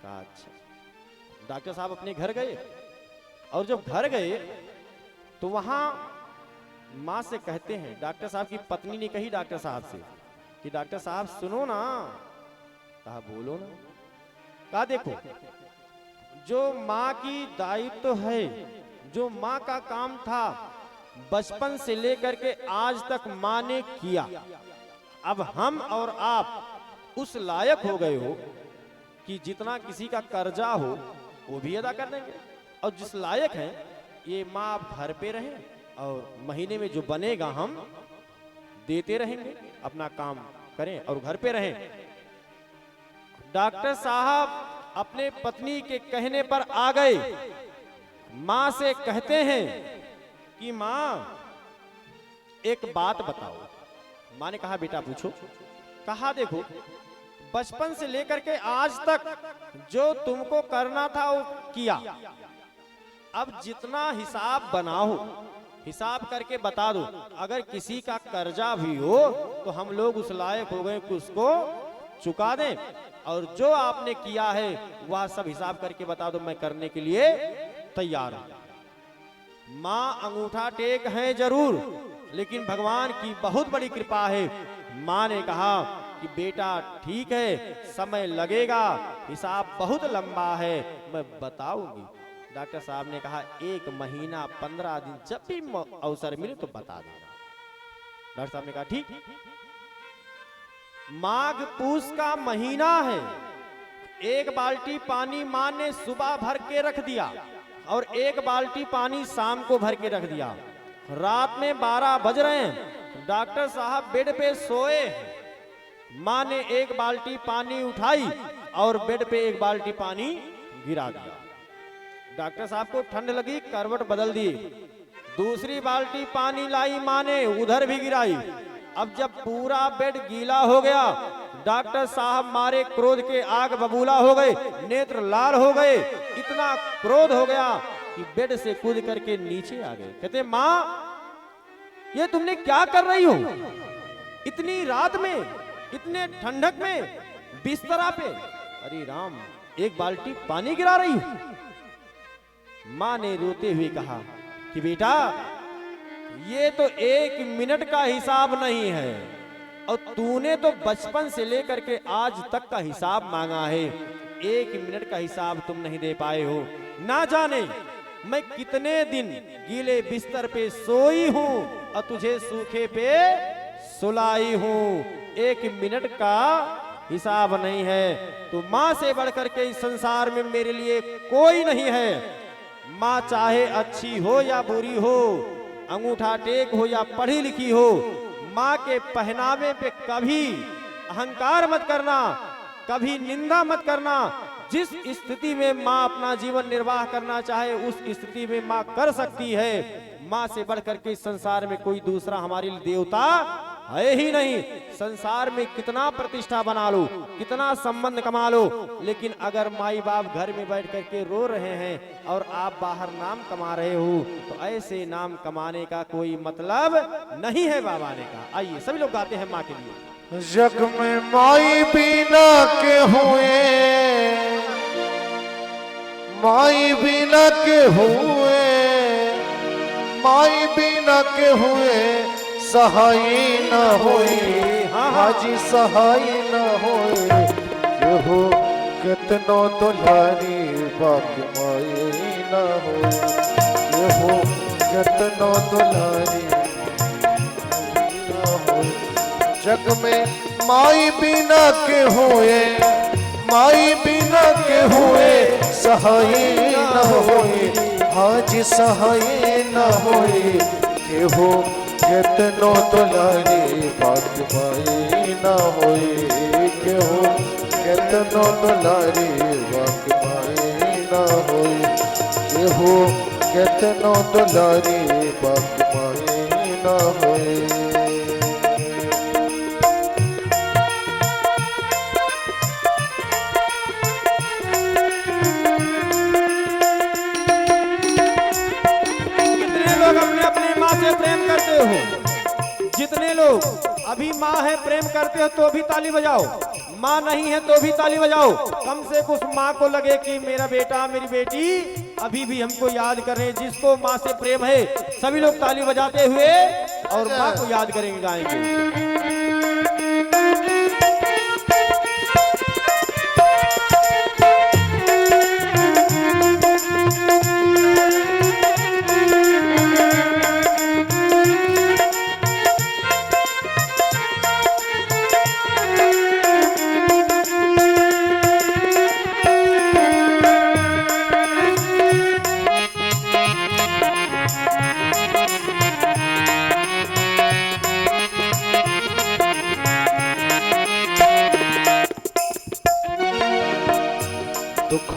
Speaker 1: कहा अच्छा। डॉक्टर साहब अपने घर गए, और जब घर गए तो वहां मां से कहते हैं, डॉक्टर साहब की पत्नी ने कही डॉक्टर साहब से कि डॉक्टर साहब सुनो ना। कहा बोलो ना। कहा देखो, जो मां की दायित्व है, जो मां का काम था, बचपन से लेकर के आज तक मां ने किया। अब हम और आप उस लायक हो गए हो कि जितना किसी का कर्जा हो वो भी अदा कर देंगे, और जिस लायक हैं ये मां आप घर पे रहें और महीने में जो बनेगा हम देते रहेंगे, अपना काम करें और घर पे रहें। डॉक्टर साहब अपने पत्नी के कहने पर आ गए। माँ से कहते हैं कि माँ एक बात बताओ। माँ ने कहा बेटा पूछो। कहा देखो बचपन से लेकर के आज तक जो तुमको करना था वो किया, अब जितना हिसाब बनाओ हिसाब करके बता दो। अगर किसी का कर्जा भी हो तो हम लोग उस लायक हो गए कि उसको चुका दें, और जो आपने किया है वह सब हिसाब करके बता दो, मैं करने के लिए तैयार हूं। मां अंगूठा टेक है जरूर, लेकिन भगवान की बहुत बड़ी कृपा है। मां ने कहा कि बेटा ठीक है, समय लगेगा, हिसाब बहुत लंबा है, मैं बताऊंगी। डॉक्टर साहब ने कहा 1 महीना 15 दिन जब भी अवसर मिले तो बता देना। डॉक्टर साहब ने कहा ठीक। माघ पूस का महीना है। 1 बाल्टी पानी मां ने सुबह भर के रख दिया और 1 बाल्टी पानी शाम को भर के रख दिया। रात में 12 बज रहे हैं, डॉक्टर साहब बेड पे सोए। मां ने 1 बाल्टी पानी उठाई और बेड पे 1 बाल्टी पानी गिरा दिया। डॉक्टर साहब को ठंड लगी, करवट बदल दी। दूसरी बाल्टी पानी लाई मां ने, उधर भी गिराई। अब जब पूरा बेड गीला हो गया, डॉक्टर साहब मारे क्रोध के आग बबूला हो गए, नेत्र लाल हो गए। इतना क्रोध हो गया कि बेड से कूद करके नीचे आ गए। कहते मां ये तुमने क्या कर रही हो इतनी रात में, इतने ठंडक में, बिस्तरा पे? अरे राम 1 बाल्टी पानी गिरा रही हो। मां ने रोते हुए कहा कि बेटा ये तो 1 मिनट का हिसाब नहीं है, और तूने तो बचपन से लेकर के आज तक का हिसाब मांगा है। 1 मिनट का हिसाब तुम नहीं दे पाए हो। ना जाने मैं कितने दिन गीले बिस्तर पे सोई हूं और तुझे सूखे पे सुलाई हूं। 1 मिनट का हिसाब नहीं है। तो मां से बढ़कर के इस संसार में मेरे लिए कोई नहीं है। मां चाहे अच्छी हो या बुरी हो, अंगूठा टेक हो या पढ़ी लिखी हो, मां के पहनावे पे कभी अहंकार मत करना, कभी निंदा मत करना। जिस स्थिति में मां अपना जीवन निर्वाह करना चाहे उस स्थिति में मां कर सकती है। मां से बढ़कर के इस संसार में कोई दूसरा हमारे लिए देवता है ही नहीं। संसार में कितना प्रतिष्ठा बना लो, कितना संबंध कमा लो, लेकिन अगर माई बाप घर में बैठ करके रो रहे हैं और आप बाहर नाम कमा रहे हो तो ऐसे नाम कमाने का कोई मतलब नहीं है बाबा ने कहा। आइए सभी लोग गाते हैं माँ के लिए।
Speaker 2: जग में माई बिना के हुए, माई बिना के हुए, माई बिना के हुए सहाय न होए। हाजी सहाय न होए। हो कितनो दुलारी बाकी माई न होए। हो कितनो दुलारी न होए। जग में माई बिना के हुए, माई बिना के हुए सहाय न होए। हाजी सहाय न होए। हो कितनो दुलारी बाकी माई न होए। के हो कितनो दुलारी बाकी माई न होए। के हो कितनो दुलारी बाकी माई न होए।
Speaker 1: प्रेम करते हो, जितने लोग अभी माँ है प्रेम करते हो तो भी ताली बजाओ, माँ नहीं है तो भी ताली बजाओ। कम से कुछ माँ को लगे कि मेरा बेटा मेरी बेटी अभी भी हमको याद कर रहे हैं। जिसको माँ से प्रेम है सभी लोग ताली बजाते हुए और माँ को याद करेंगे, गाएंगे।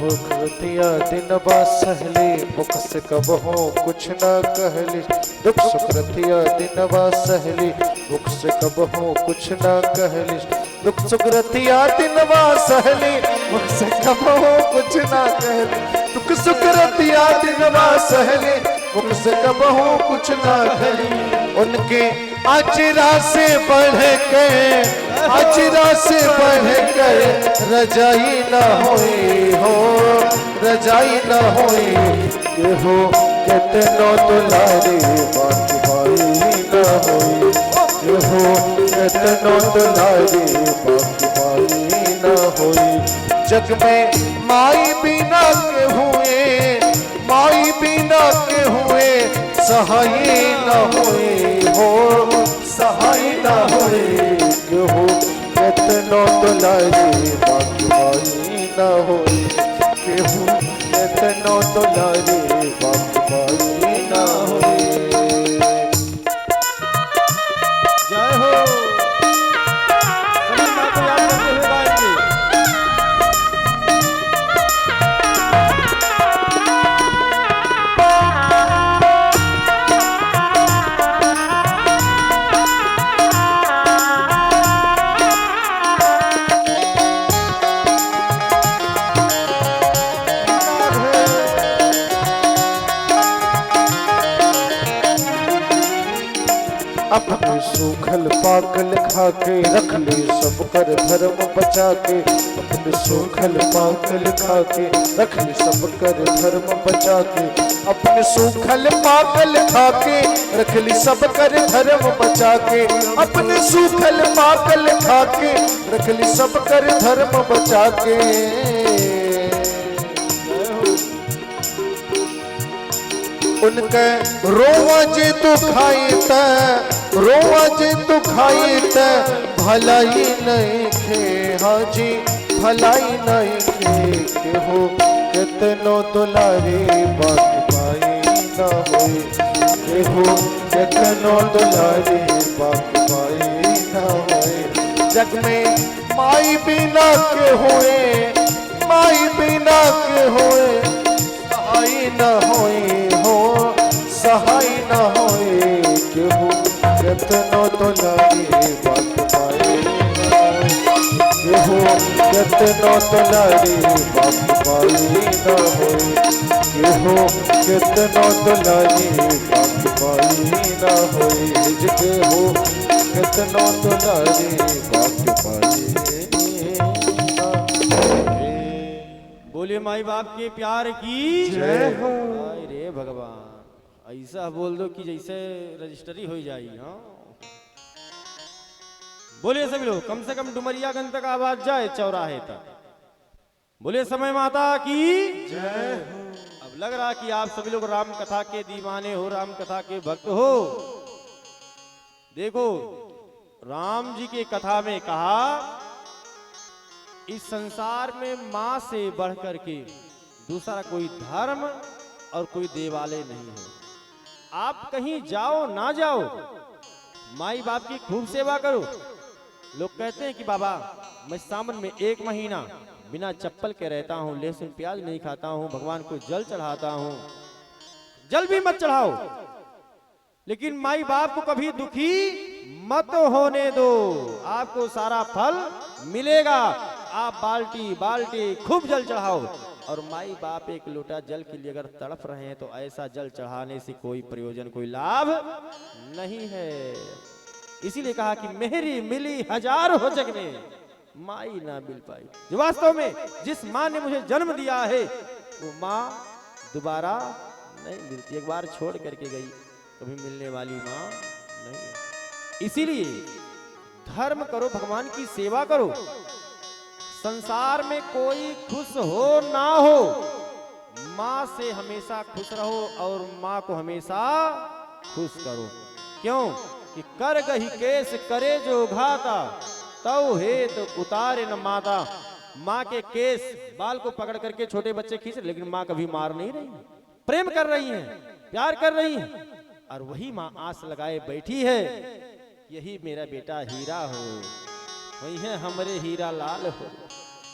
Speaker 2: सुख दिया दिन बा सहली मुख से कब हो कुछ न कहली दुख सुख दिया दिन बा सहली मुख से कब हो कुछ न कहली दुख सुख दिया दिन बा सहली मुख से कब हो कुछ न कहली दुख सुख दिया दिन बा सहली मुख से कब हो कुछ न कहली उनके अचरा से बढ़ के अचरा से बढ़ कर रजाई न होई हो रजाई न होई के हो कितनो दुलारे बाकी बाई न होई के हो कितनो दुलारे बाकी बाई न होई जग में माई बिना के हुए माई बिना के हुए सहाय न होई हो सहाय न होई के हो कितनो दुलारे बाकी बाई न होई के हो कितनो दुलारे बाकी बाई न होई
Speaker 1: जय हो सभी माँ को याद करते हुए गाएंगे।
Speaker 2: अपने सूखल पाकल खा के रख ले सब कर धर्म बचा के अपने सूखल पाकल खा के रख ले सब कर धर्म बचा के अपने सूखल पाकल खा के रख ले सब कर धर्म बचा के अपने सूखल पाकल खा के रख ले सब कर धर्म बचा के उनके रोवा जे तू खाई त रोवा जे तू खाई त भलाई नहीं खे हाजी भलाई नहीं खे के हो कितनो दुलारी बात पाई न होई के हो कितनो दुलारी बात पाई न होई जग में माई बिना के हुए माई बिना के हुए सहाय न होई सहाय न होए केहू कितनो दुलारी बात पाए केहू कितनो दुलारी बात पाए न होए केहू कितनो दुलारी बात पाए न होए केहू कितनो दुलारी बात पाए
Speaker 1: बोले माई बाप के प्यार की
Speaker 2: जय हो।
Speaker 1: हाय रे भगवान ऐसा बोल दो कि जैसे रजिस्ट्री हो जाए। हाँ बोले सभी लोग कम से कम डुमरियागंज तक आवाज जाए चौराहे तक। बोले समय माता की
Speaker 2: जय हो।
Speaker 1: अब लग रहा कि आप सभी लोग राम कथा के दीवाने हो राम कथा के भक्त हो। देखो राम जी के कथा में कहा इस संसार में मां से बढ़कर के दूसरा कोई धर्म और कोई देवालय नहीं है। आप कहीं जाओ ना जाओ माई बाप की खूब सेवा करो। लोग कहते हैं कि बाबा मैं सावन में 1 महीना बिना चप्पल के रहता हूं, लहसुन प्याज नहीं खाता हूं, भगवान को जल चढ़ाता हूं। जल भी मत चढ़ाओ लेकिन माई बाप को कभी दुखी मत होने दो, आपको सारा फल मिलेगा। आप बाल्टी बाल्टी खूब जल चढ़ाओ और माई बाप एक लोटा जल के लिए अगर तड़प रहे हैं तो ऐसा जल चढ़ाने से कोई प्रयोजन कोई लाभ नहीं है। इसीलिए कहा कि मेरी मिली 1000 हो जग में माई ना मिल पाई। जो वास्तव में जिस माँ ने मुझे जन्म दिया है वो माँ दोबारा नहीं मिलती, एक बार छोड़ करके गई, कभी मिलने वाली माँ नहीं है। इसीलिए धर्म करो, भगवान की सेवा करो। संसार में कोई खुश हो ना हो माँ से हमेशा खुश रहो और माँ को हमेशा खुश करो। क्यों कि कर गही केस करे जो घाता तव हेत उतारे न माता। माँ के केस बाल को पकड़ करके छोटे बच्चे खींच रहे लेकिन माँ कभी मार नहीं रही, प्रेम कर रही है, प्यार कर रही है। और वही माँ आस लगाए बैठी है यही मेरा बेटा हीरा हो, वही है हमरे हीरा लाल हो।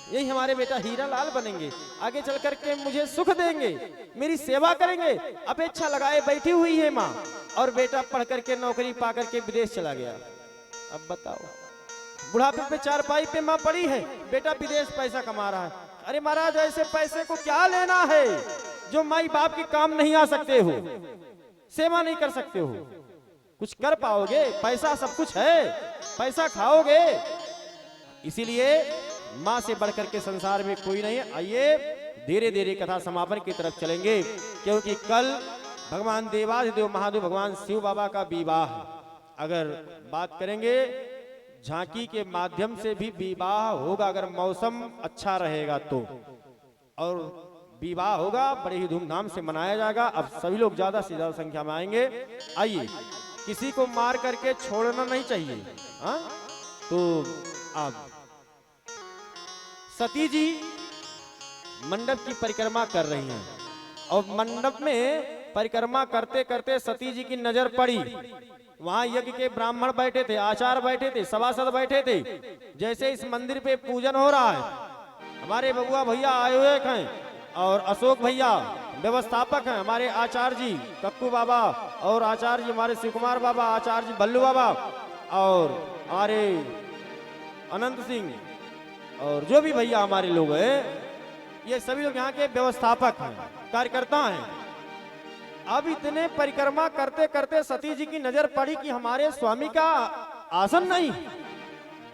Speaker 1: यही हमारे बेटा हीरा लाल बनेंगे, आगे चल करके मुझे सुख देंगे, मेरी सेवा करेंगे। अपेक्षा लगाए बैठी हुई है माँ, और बेटा पढ़ करके नौकरी पा करके विदेश चला गया। अब बताओ, बुढ़ापे पे चारपाई पे माँ पड़ी है, बेटा विदेश पैसा कमा रहा है। अरे महाराज, ऐसे पैसे को क्या लेना है जो माई बाप के काम नहीं आ सकते हो, सेवा नहीं कर सकते हो, कुछ कर पाओगे? पैसा सब कुछ है, पैसा खाओगे। इसीलिए माँ से बढ़कर के संसार में कोई नहीं है। आइए धीरे धीरे कथा समापन की तरफ चलेंगे, क्योंकि कल भगवान देवाधिदेव महादेव भगवान शिव बाबा का विवाह है। अगर बात करेंगे झांकी के माध्यम से भी विवाह होगा, अगर मौसम अच्छा रहेगा तो, और विवाह होगा, बड़े ही धूमधाम से मनाया जाएगा। अब सभी लोग ज्यादा से ज्यादा संख्या में आएंगे। आइए, किसी को मार करके छोड़ना नहीं चाहिए। हाँ, तो अब सती जी मंडप की परिक्रमा कर रही हैं, और मंडप में परिक्रमा करते करते सती जी की नजर पड़ी। वहां यज्ञ के ब्राह्मण बैठे थे, आचार्य बैठे थे, सभासद बैठे थे। जैसे इस मंदिर पे पूजन हो रहा है, हमारे बबुआ भैया आए हुए हैं, और अशोक भैया व्यवस्थापक हैं, हमारे आचार्य जी कक्कू बाबा, और आचार्य जी हमारे शिव कुमार बाबा, आचार्य जी भल्लू बाबा, और हमारे अनंत सिंह, और जो भी भैया हमारे लोग हैं, ये सभी लोग यहाँ के व्यवस्थापक हैं, कार्यकर्ता हैं। अब इतने परिक्रमा करते करते सती जी की नजर पड़ी कि हमारे स्वामी का आसन नहीं।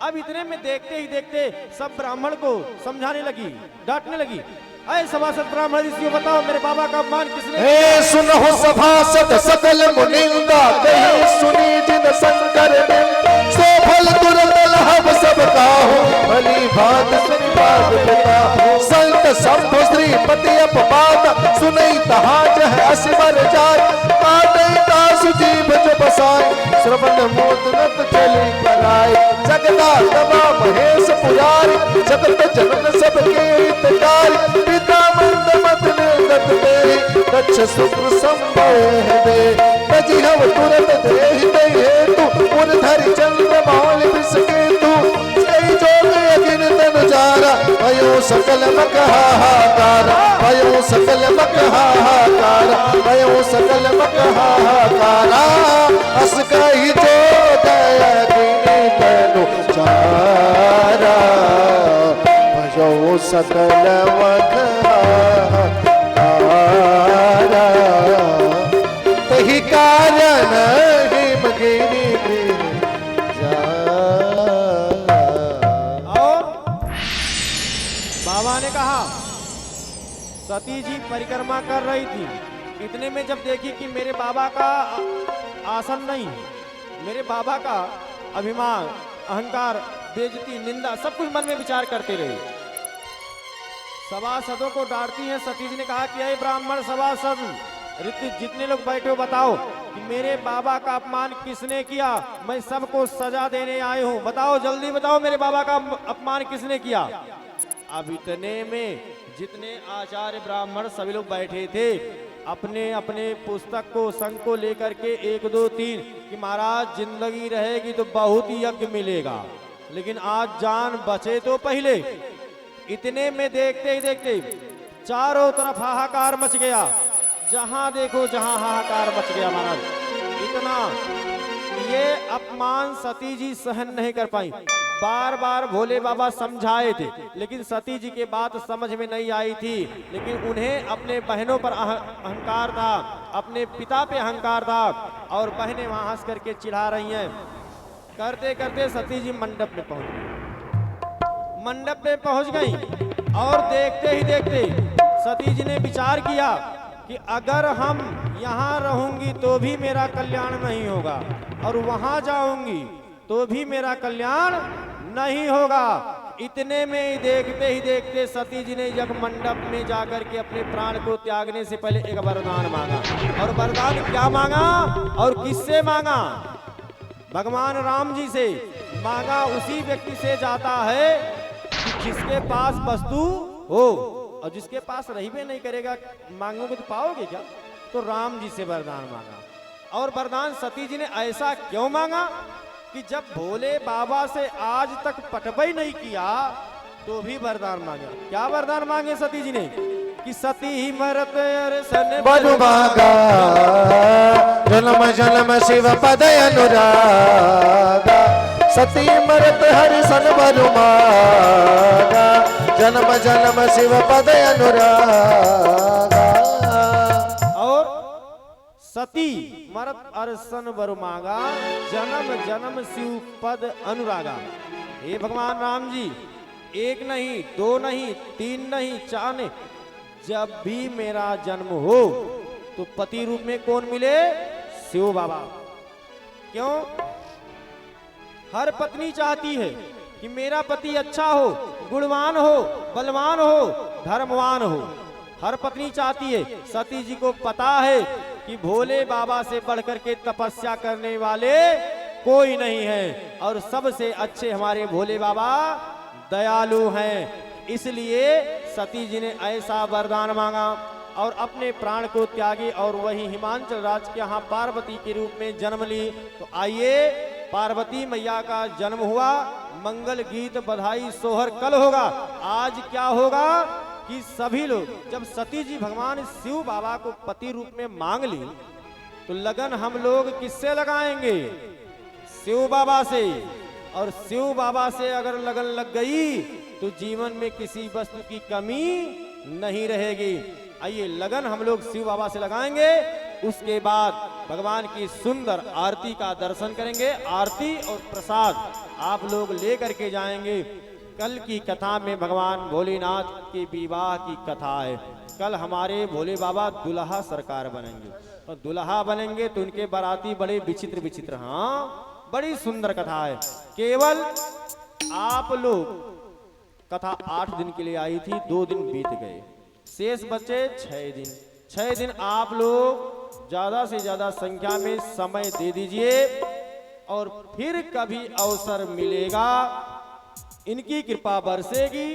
Speaker 1: अब इतने में देखते ही देखते सब ब्राह्मण को समझाने लगी, डांटने लगी। अरे सभासद ब्राह्मण ऋषियों, बताओ मेरे बाबा का अपमान किसने?
Speaker 2: हे सुनो सभासद सकल मुनिंदा, कहीं सुनी जिन शंकर ने, सो फल तुरंत लहब सब काहू, भली बात सुनी बात बताहू। संत सब श्रीपति अपवाद, सुनई तहाँ जह असिमर जाय, काटई दासु जीव जो बसाय, श्रवण मोदनत चली कराय। जगदा दबा महेश पुजारी, जगत जनन सबके हितकारी, पिता मंद मत ने दत दे, दक्ष शुक्र संभव दे। तजी हव तुरंत देहि दे हेतु, उन धरि चंद्र मौल बिसके तू, कई जोग अगिन तन जारा, भयो सकल मक हाहाकार, भयो सकल मक हाहाकार, भयो सकल मक हाहाकार। अस कही जो दया दीनी तनु चारा, भयो सकल मक हाहाकार। तही कारण हिम गिरी
Speaker 1: बाबा ने कहा, सती जी परिक्रमा कर रही थी, इतने में जब देखी कि मेरे बाबा का आसन नहीं, मेरे बाबा का अभिमान, अहंकार, बेइज्जती, निंदा, सब कुछ मन में विचार करते रहे। सभासदों को डांटती हैं। सती जी ने कहा कि अरे ब्राह्मण सभासद, जितने लोग बैठे हो, बताओ कि मेरे बाबा का अपमान किसने किया? मैं सबको सजा देने आए हूं, बताओ जल्दी बताओ, मेरे बाबा का अपमान किसने किया? अब इतने में जितने आचार्य ब्राह्मण सभी लोग बैठे थे, अपने अपने पुस्तक को संग को लेकर के 1 2 3 कि महाराज जिंदगी रहेगी तो बहुत ही यज्ञ मिलेगा, लेकिन आज जान बचे तो पहले। इतने में देखते ही देखते चारों तरफ हाहाकार मच गया, जहां देखो जहां हाहाकार मच गया महाराज। इतना ये अपमान सती जी सहन नहीं कर पाई। बार बार भोले बाबा समझाए थे, लेकिन सती जी के बात समझ में नहीं आई थी। लेकिन उन्हें अपने बहनों पर अहंकार था, अपने पिता पे अहंकार था, और बहनें वहां हंस करके चिढ़ा रही हैं। करते करते सती जी मंडप में पहुंच गई। मंडप में पहुंच गई और देखते ही देखते सती जी ने विचार किया कि अगर हम यहाँ रहूंगी तो भी मेरा कल्याण नहीं होगा, और वहां जाऊंगी तो भी मेरा कल्याण नहीं होगा। इतने में ही देखते सती जी ने यज्ञ मंडप में जाकर के अपने प्राण को त्यागने से पहले एक वरदान मांगा। और वरदान क्या मांगा और किससे मांगा? भगवान राम जी से मांगा। उसी व्यक्ति से जाता है कि जिसके पास वस्तु हो, और जिसके पास रही भी नहीं करेगा, मांगोगे तो पाओगे क्या? तो राम जी से वरदान मांगा। और वरदान सती जी ने ऐसा क्यों मांगा कि जब भोले बाबा से आज तक पटबई नहीं किया, तो भी वरदान मांगा। क्या वरदान मांगे सती जी ने कि सती मरत अरसन
Speaker 2: बरु मांगा जन्म जन्म शिव पद अनुरागा सती मरत हरि सन बरु मांगा जन्म जन्म शिव पद अनुरागा।
Speaker 1: और सती मरत अरसन बर मांगा जन्म जन्म शिव पद अनुरागा। हे भगवान राम जी, एक नहीं, दो नहीं, तीन नहीं, चार नहीं, जब भी मेरा जन्म हो तो पति रूप में कौन मिले? शिव बाबा। क्यों? हर पत्नी चाहती है कि मेरा पति अच्छा हो, गुणवान हो, बलवान हो, धर्मवान हो। हर पत्नी चाहती है। सती जी को पता है कि भोले बाबा से बढ़कर के तपस्या करने वाले कोई नहीं है और सबसे अच्छे हमारे भोले बाबा दयालु हैं। इसलिए सती जी ने ऐसा वरदान मांगा और अपने प्राण को त्यागी और वही हिमाचल राज्य के यहाँ पार्वती के रूप में जन्म ली। तो आइए, पार्वती मैया का जन्म हुआ, मंगल गीत बधाई सोहर कल होगा। आज क्या होगा कि सभी लोग, जब सती जी भगवान शिव बाबा को पति रूप में मांग ली तो लगन हम लोग किससे लगाएंगे? शिव बाबा से। और शिव बाबा से अगर लगन लग गई तो जीवन में किसी वस्तु की कमी नहीं रहेगी। आइए, लगन हम लोग शिव बाबा से लगाएंगे। उसके बाद भगवान की सुंदर आरती का दर्शन करेंगे। आरती और प्रसाद आप लोग लेकर के जाएंगे। कल की कथा में भगवान भोलेनाथ के विवाह की कथा है। कल हमारे भोले बाबा दुल्हा सरकार बनेंगे और दुल्हा बनेंगे तो उनके बाराती बड़े विचित्र विचित्र। हाँ, बड़ी सुंदर कथा है। केवल आप लोग, कथा 8 दिन के लिए आई थी, 2 दिन बीत गए, शेष बचे 6 दिन। 6 दिन आप लोग ज्यादा से ज्यादा संख्या में समय दे दीजिए और फिर कभी अवसर मिलेगा, इनकी कृपा बरसेगी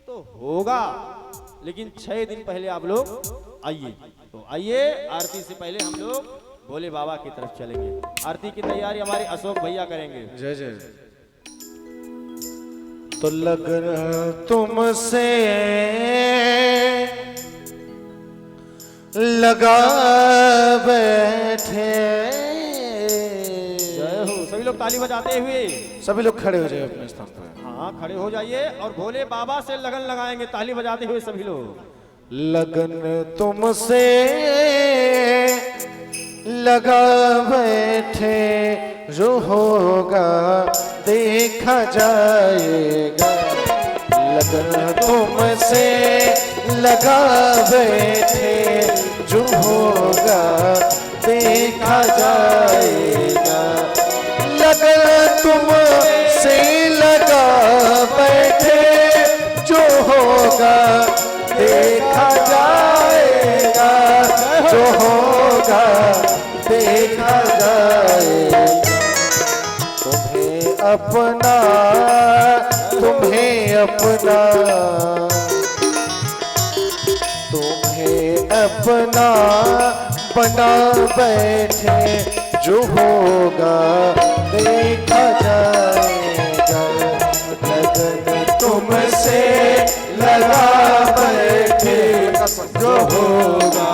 Speaker 1: तो होगा। लेकिन 6 दिन पहले आप लोग आइए। तो आइए, आरती से पहले हम लोग भोले बाबा की तरफ चलेंगे। आरती की तैयारी हमारे अशोक भैया करेंगे।
Speaker 2: जय जय। तो लगन तुमसे लगा बैठे।
Speaker 1: जय हो। सभी लोग ताली बजाते हुए
Speaker 2: सभी लोग खड़े हो जाए अपने स्थान पर।
Speaker 1: हाँ, खड़े हो जाइए और भोले बाबा से लगन लगाएंगे ताली बजाते हुए सभी लोग।
Speaker 2: लगन तुमसे लगा बैठे, जो होगा देखा जाएगा। लगन तुमसे लगा बैठे, जो होगा देखा जाएगा। लगन तुमसे लगा बैठे, जो होगा देखा जाएगा। जो होगा देखा जाएगा। तुम्हें अपना, तुम्हें अपना, तुम्हें अपना बना बैठे, जो होगा देखा जाएगा। लगन तुमसे लगा बैठे, जो होगा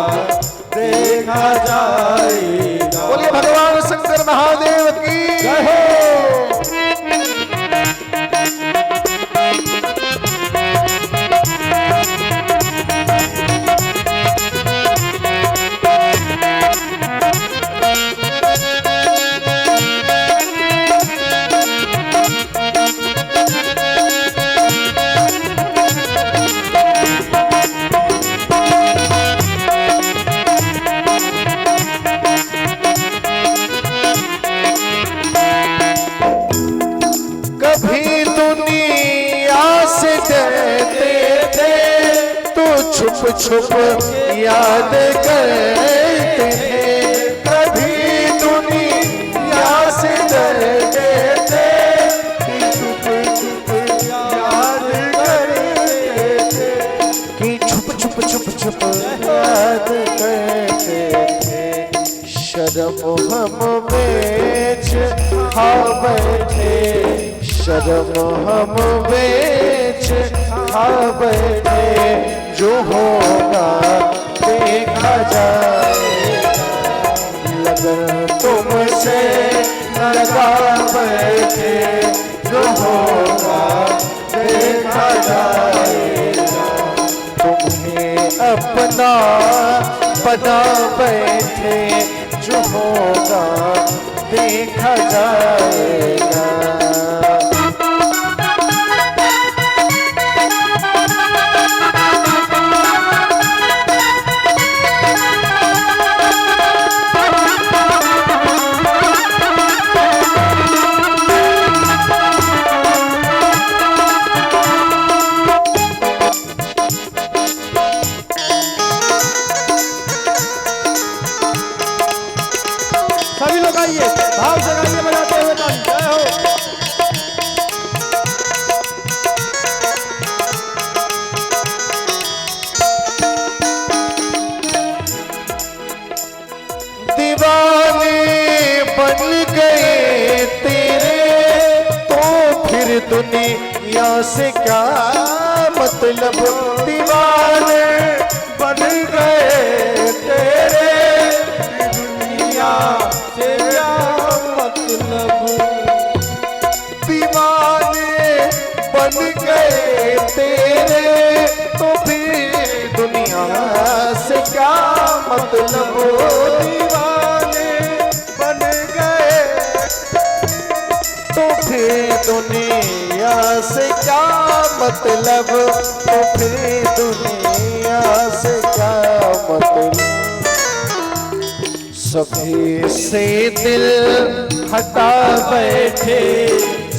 Speaker 2: देखा जाएगा। बोलिए भगवान शंकर महादेव की जय हो। छुप छुप याद करते थे, कभी दुनिया से डरते थे, छुप छुप याद करते थे, कि छुप छुप छुप छुप याद करते थे। शर्म हम बेच खा बैठे, शर्म हम बेच खा बैठे, जो होगा देखा जाएगा। लगन तुमसे लगा बैठे, जो होगा देखा जाएगा। तुम्हें अपना बना बैठे, जो होगा देखा जाएगा।
Speaker 1: सभी लोग आइए, भाव से गाइए, बजाते हुए ताली। जय हो।
Speaker 2: दीवाने बन गए तेरे, तो फिर दुनिया से क्या मतलब। दीवाने बन गए तेरे,
Speaker 1: दुनिया से क्या मतलब।
Speaker 2: दीवाने बन गए तेरे, तो फिर दुनिया से क्या मतलब। दीवाने बन गए तो फिर दुनिया से क्या मतलब। तो फिर दुनिया से क्या मतलब। सभी से दिल हटा बैठे,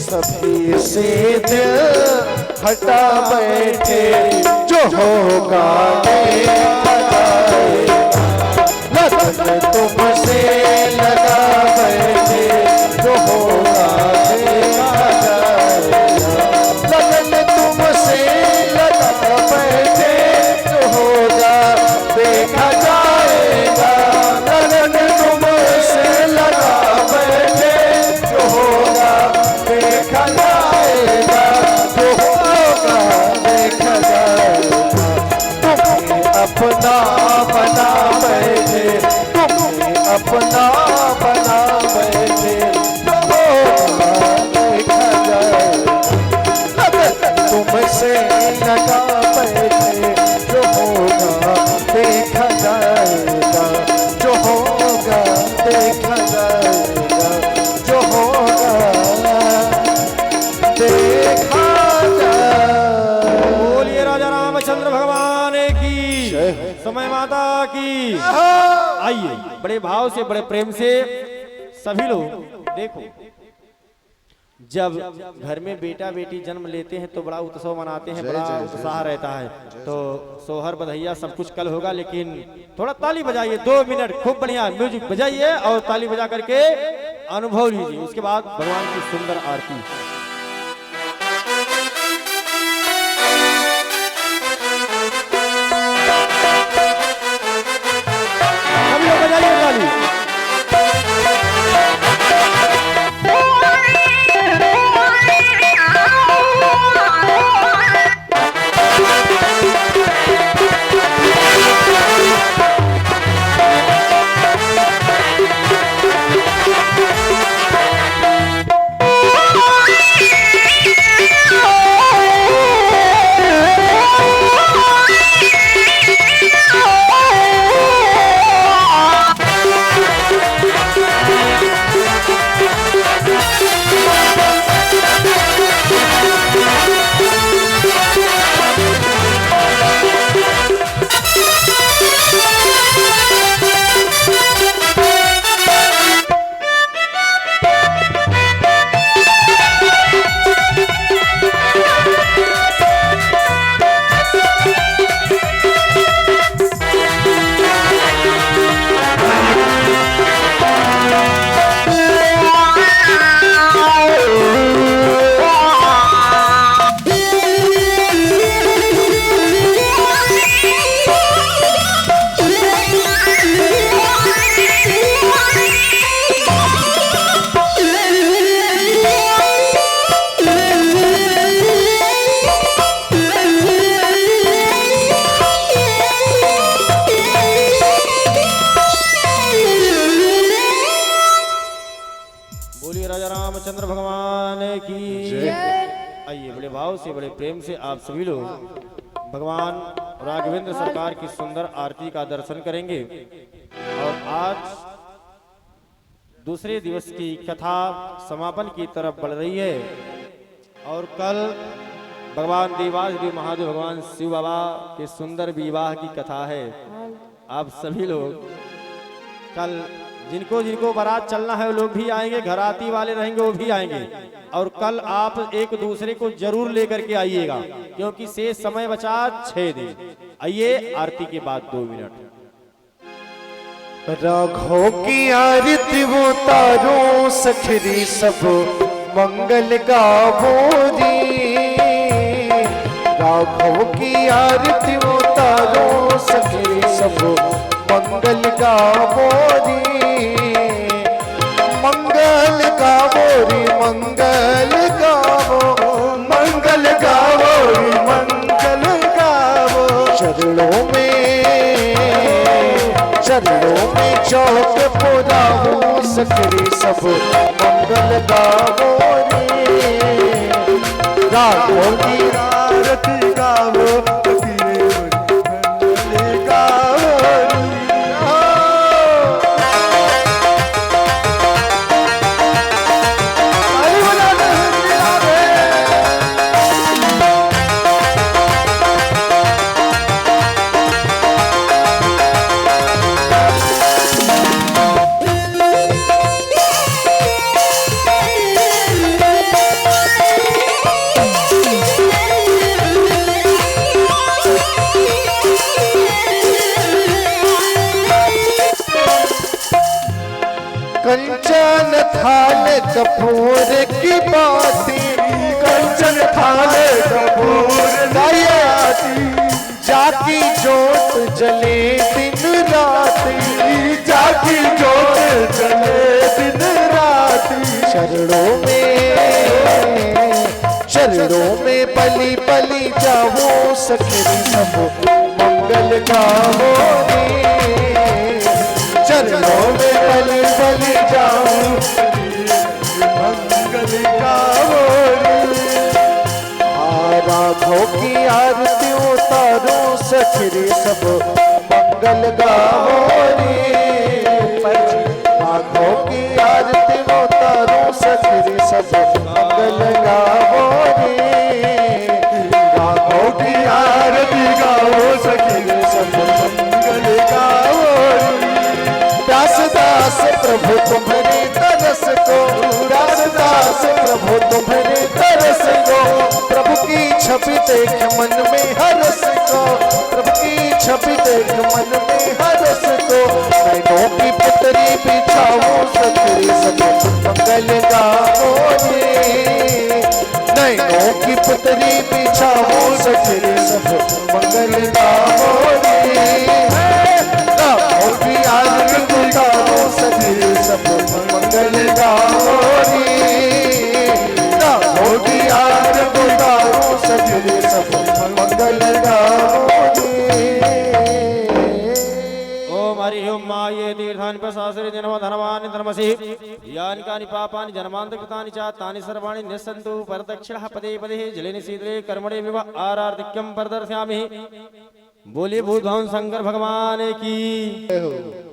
Speaker 2: सभी से दिल हटा बैठे, जो होगा देखा जाएगा। लगन तुमसे लगा बैठे, जो होगा देखा जाएगा। लगन तुमसे लगा बैठे, जो होगा देखा जाएगा। लगन तुमसे लगा बैठे, जो होगा देखा जाएगा। जो होगा देखा जाएगा। तुम्हें अपना बना बैठे, तुम्हें अपना बना बैठे, जो होगा देखा जाएगा। तुमसे लगा बैठे, जो होगा देखा जाएगा। जो होगा देखा जाएगा। जो होगा देखा जाएगा।
Speaker 1: बोलिए राजा रामचंद्र भगवान की,
Speaker 2: जय हो।
Speaker 1: समय माता की। आइए, बड़े भाव से, बड़े प्रेम से सभी लोग देखो, जब घर में बेटा बेटी जन्म लेते हैं तो बड़ा उत्सव मनाते हैं, बड़ा उत्साह रहता है। तो सोहर बधैया सब कुछ कल होगा, लेकिन थोड़ा ताली बजाइए, 2 मिनट खूब बढ़िया म्यूजिक बजाइए और ताली बजा करके अनुभव लीजिए। उसके बाद भगवान की सुंदर आरती। सभी लोग बजाइए ताली। भगवान की
Speaker 2: जय।
Speaker 1: आइए बड़े भाव से बड़े प्रेम से आप सभी लोग भगवान राघवेंद्र सरकार की सुंदर आरती का दर्शन करेंगे। और आज दूसरे दिवस की कथा समापन की तरफ बढ़ रही है और कल भगवान देवाधिदेव महादेव भगवान शिव बाबा के सुंदर विवाह की कथा है। आप सभी लोग कल जिनको जिनको बारात चलना है वो लोग भी आएंगे, घराती वाले रहेंगे वो भी आएंगे। और कल आप एक दूसरे को जरूर लेकर के आइएगा क्योंकि शेष समय बचा 6 दिन। आइए आरती के बाद 2 मिनट।
Speaker 2: राघव की आरती वो तारो सखरी सब मंगल गावो री। राघव की आरती वो तारो सखरी सब मंगल गावो री। मंगल गावो री मंगल गावो, मंगल गावो री मंगल गावो। चरणों में चौक पुरावो सखरी सब मंगल गावो रे। राघव की आरती गावो मंगल गावो रे। कंचन थाल कपूर की बाती, कंचन थाल कपूर गायाती। जाकी जोत जले दिन राती, जाकी जोत जले दिन राती। चरणों में पली पली जाओ सखरी सब मंगल गावो रे। चरणों में पली पली जाऊं मंगल गावो रे। राघव की आरती उतारो सखरी सब मंगल गावो रे। राघव की आरती उतारो सखरी सब मंगल गावो रे। राघव की आरती गाओ सखरी सब मंगल गावो रे। दास प्रभु तुम्हारे तरस को, दास प्रभु तुम्हारे तरस को। प्रभु की छवि देख मन में हरस को, प्रभु की छवि देख मन में हरस को। नैनों की पुतरी बिछाओ सखरी सब मंगल गावो रे। नैनों की पुतरी बिछाओ सखरी सब मंगल गावो रे। की आरती उतारो सखरी सब मंगल गावो रे। राघव की आरती उतारो सखरी सब मंगल गावो रे।
Speaker 1: ओम हरि ओम माये तीर्थानि प्रशासरे जन्म धनवानि धर्मसि यानि कानि पापानि जन्मान्तकृतानि च तानि सर्वाणि निस्सन्तु परदक्षिणः पदे पदे जले निशीतले कर्मणे विव आरार्तिक्यं प्रदर्शयामि। बोलिए भूत भवन शंकर भगवान की,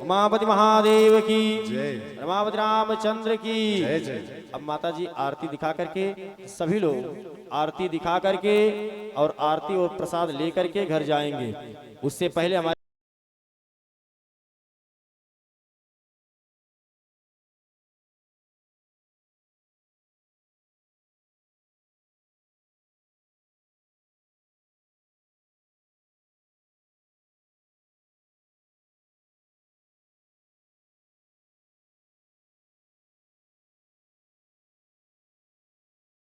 Speaker 1: उमापति महादेव की, रमापति रामचंद्र की जय। अब माता जी आरती दिखा करके सभी लोग आरती दिखा करके और आरती और प्रसाद लेकर के घर जाएंगे। उससे पहले हमारे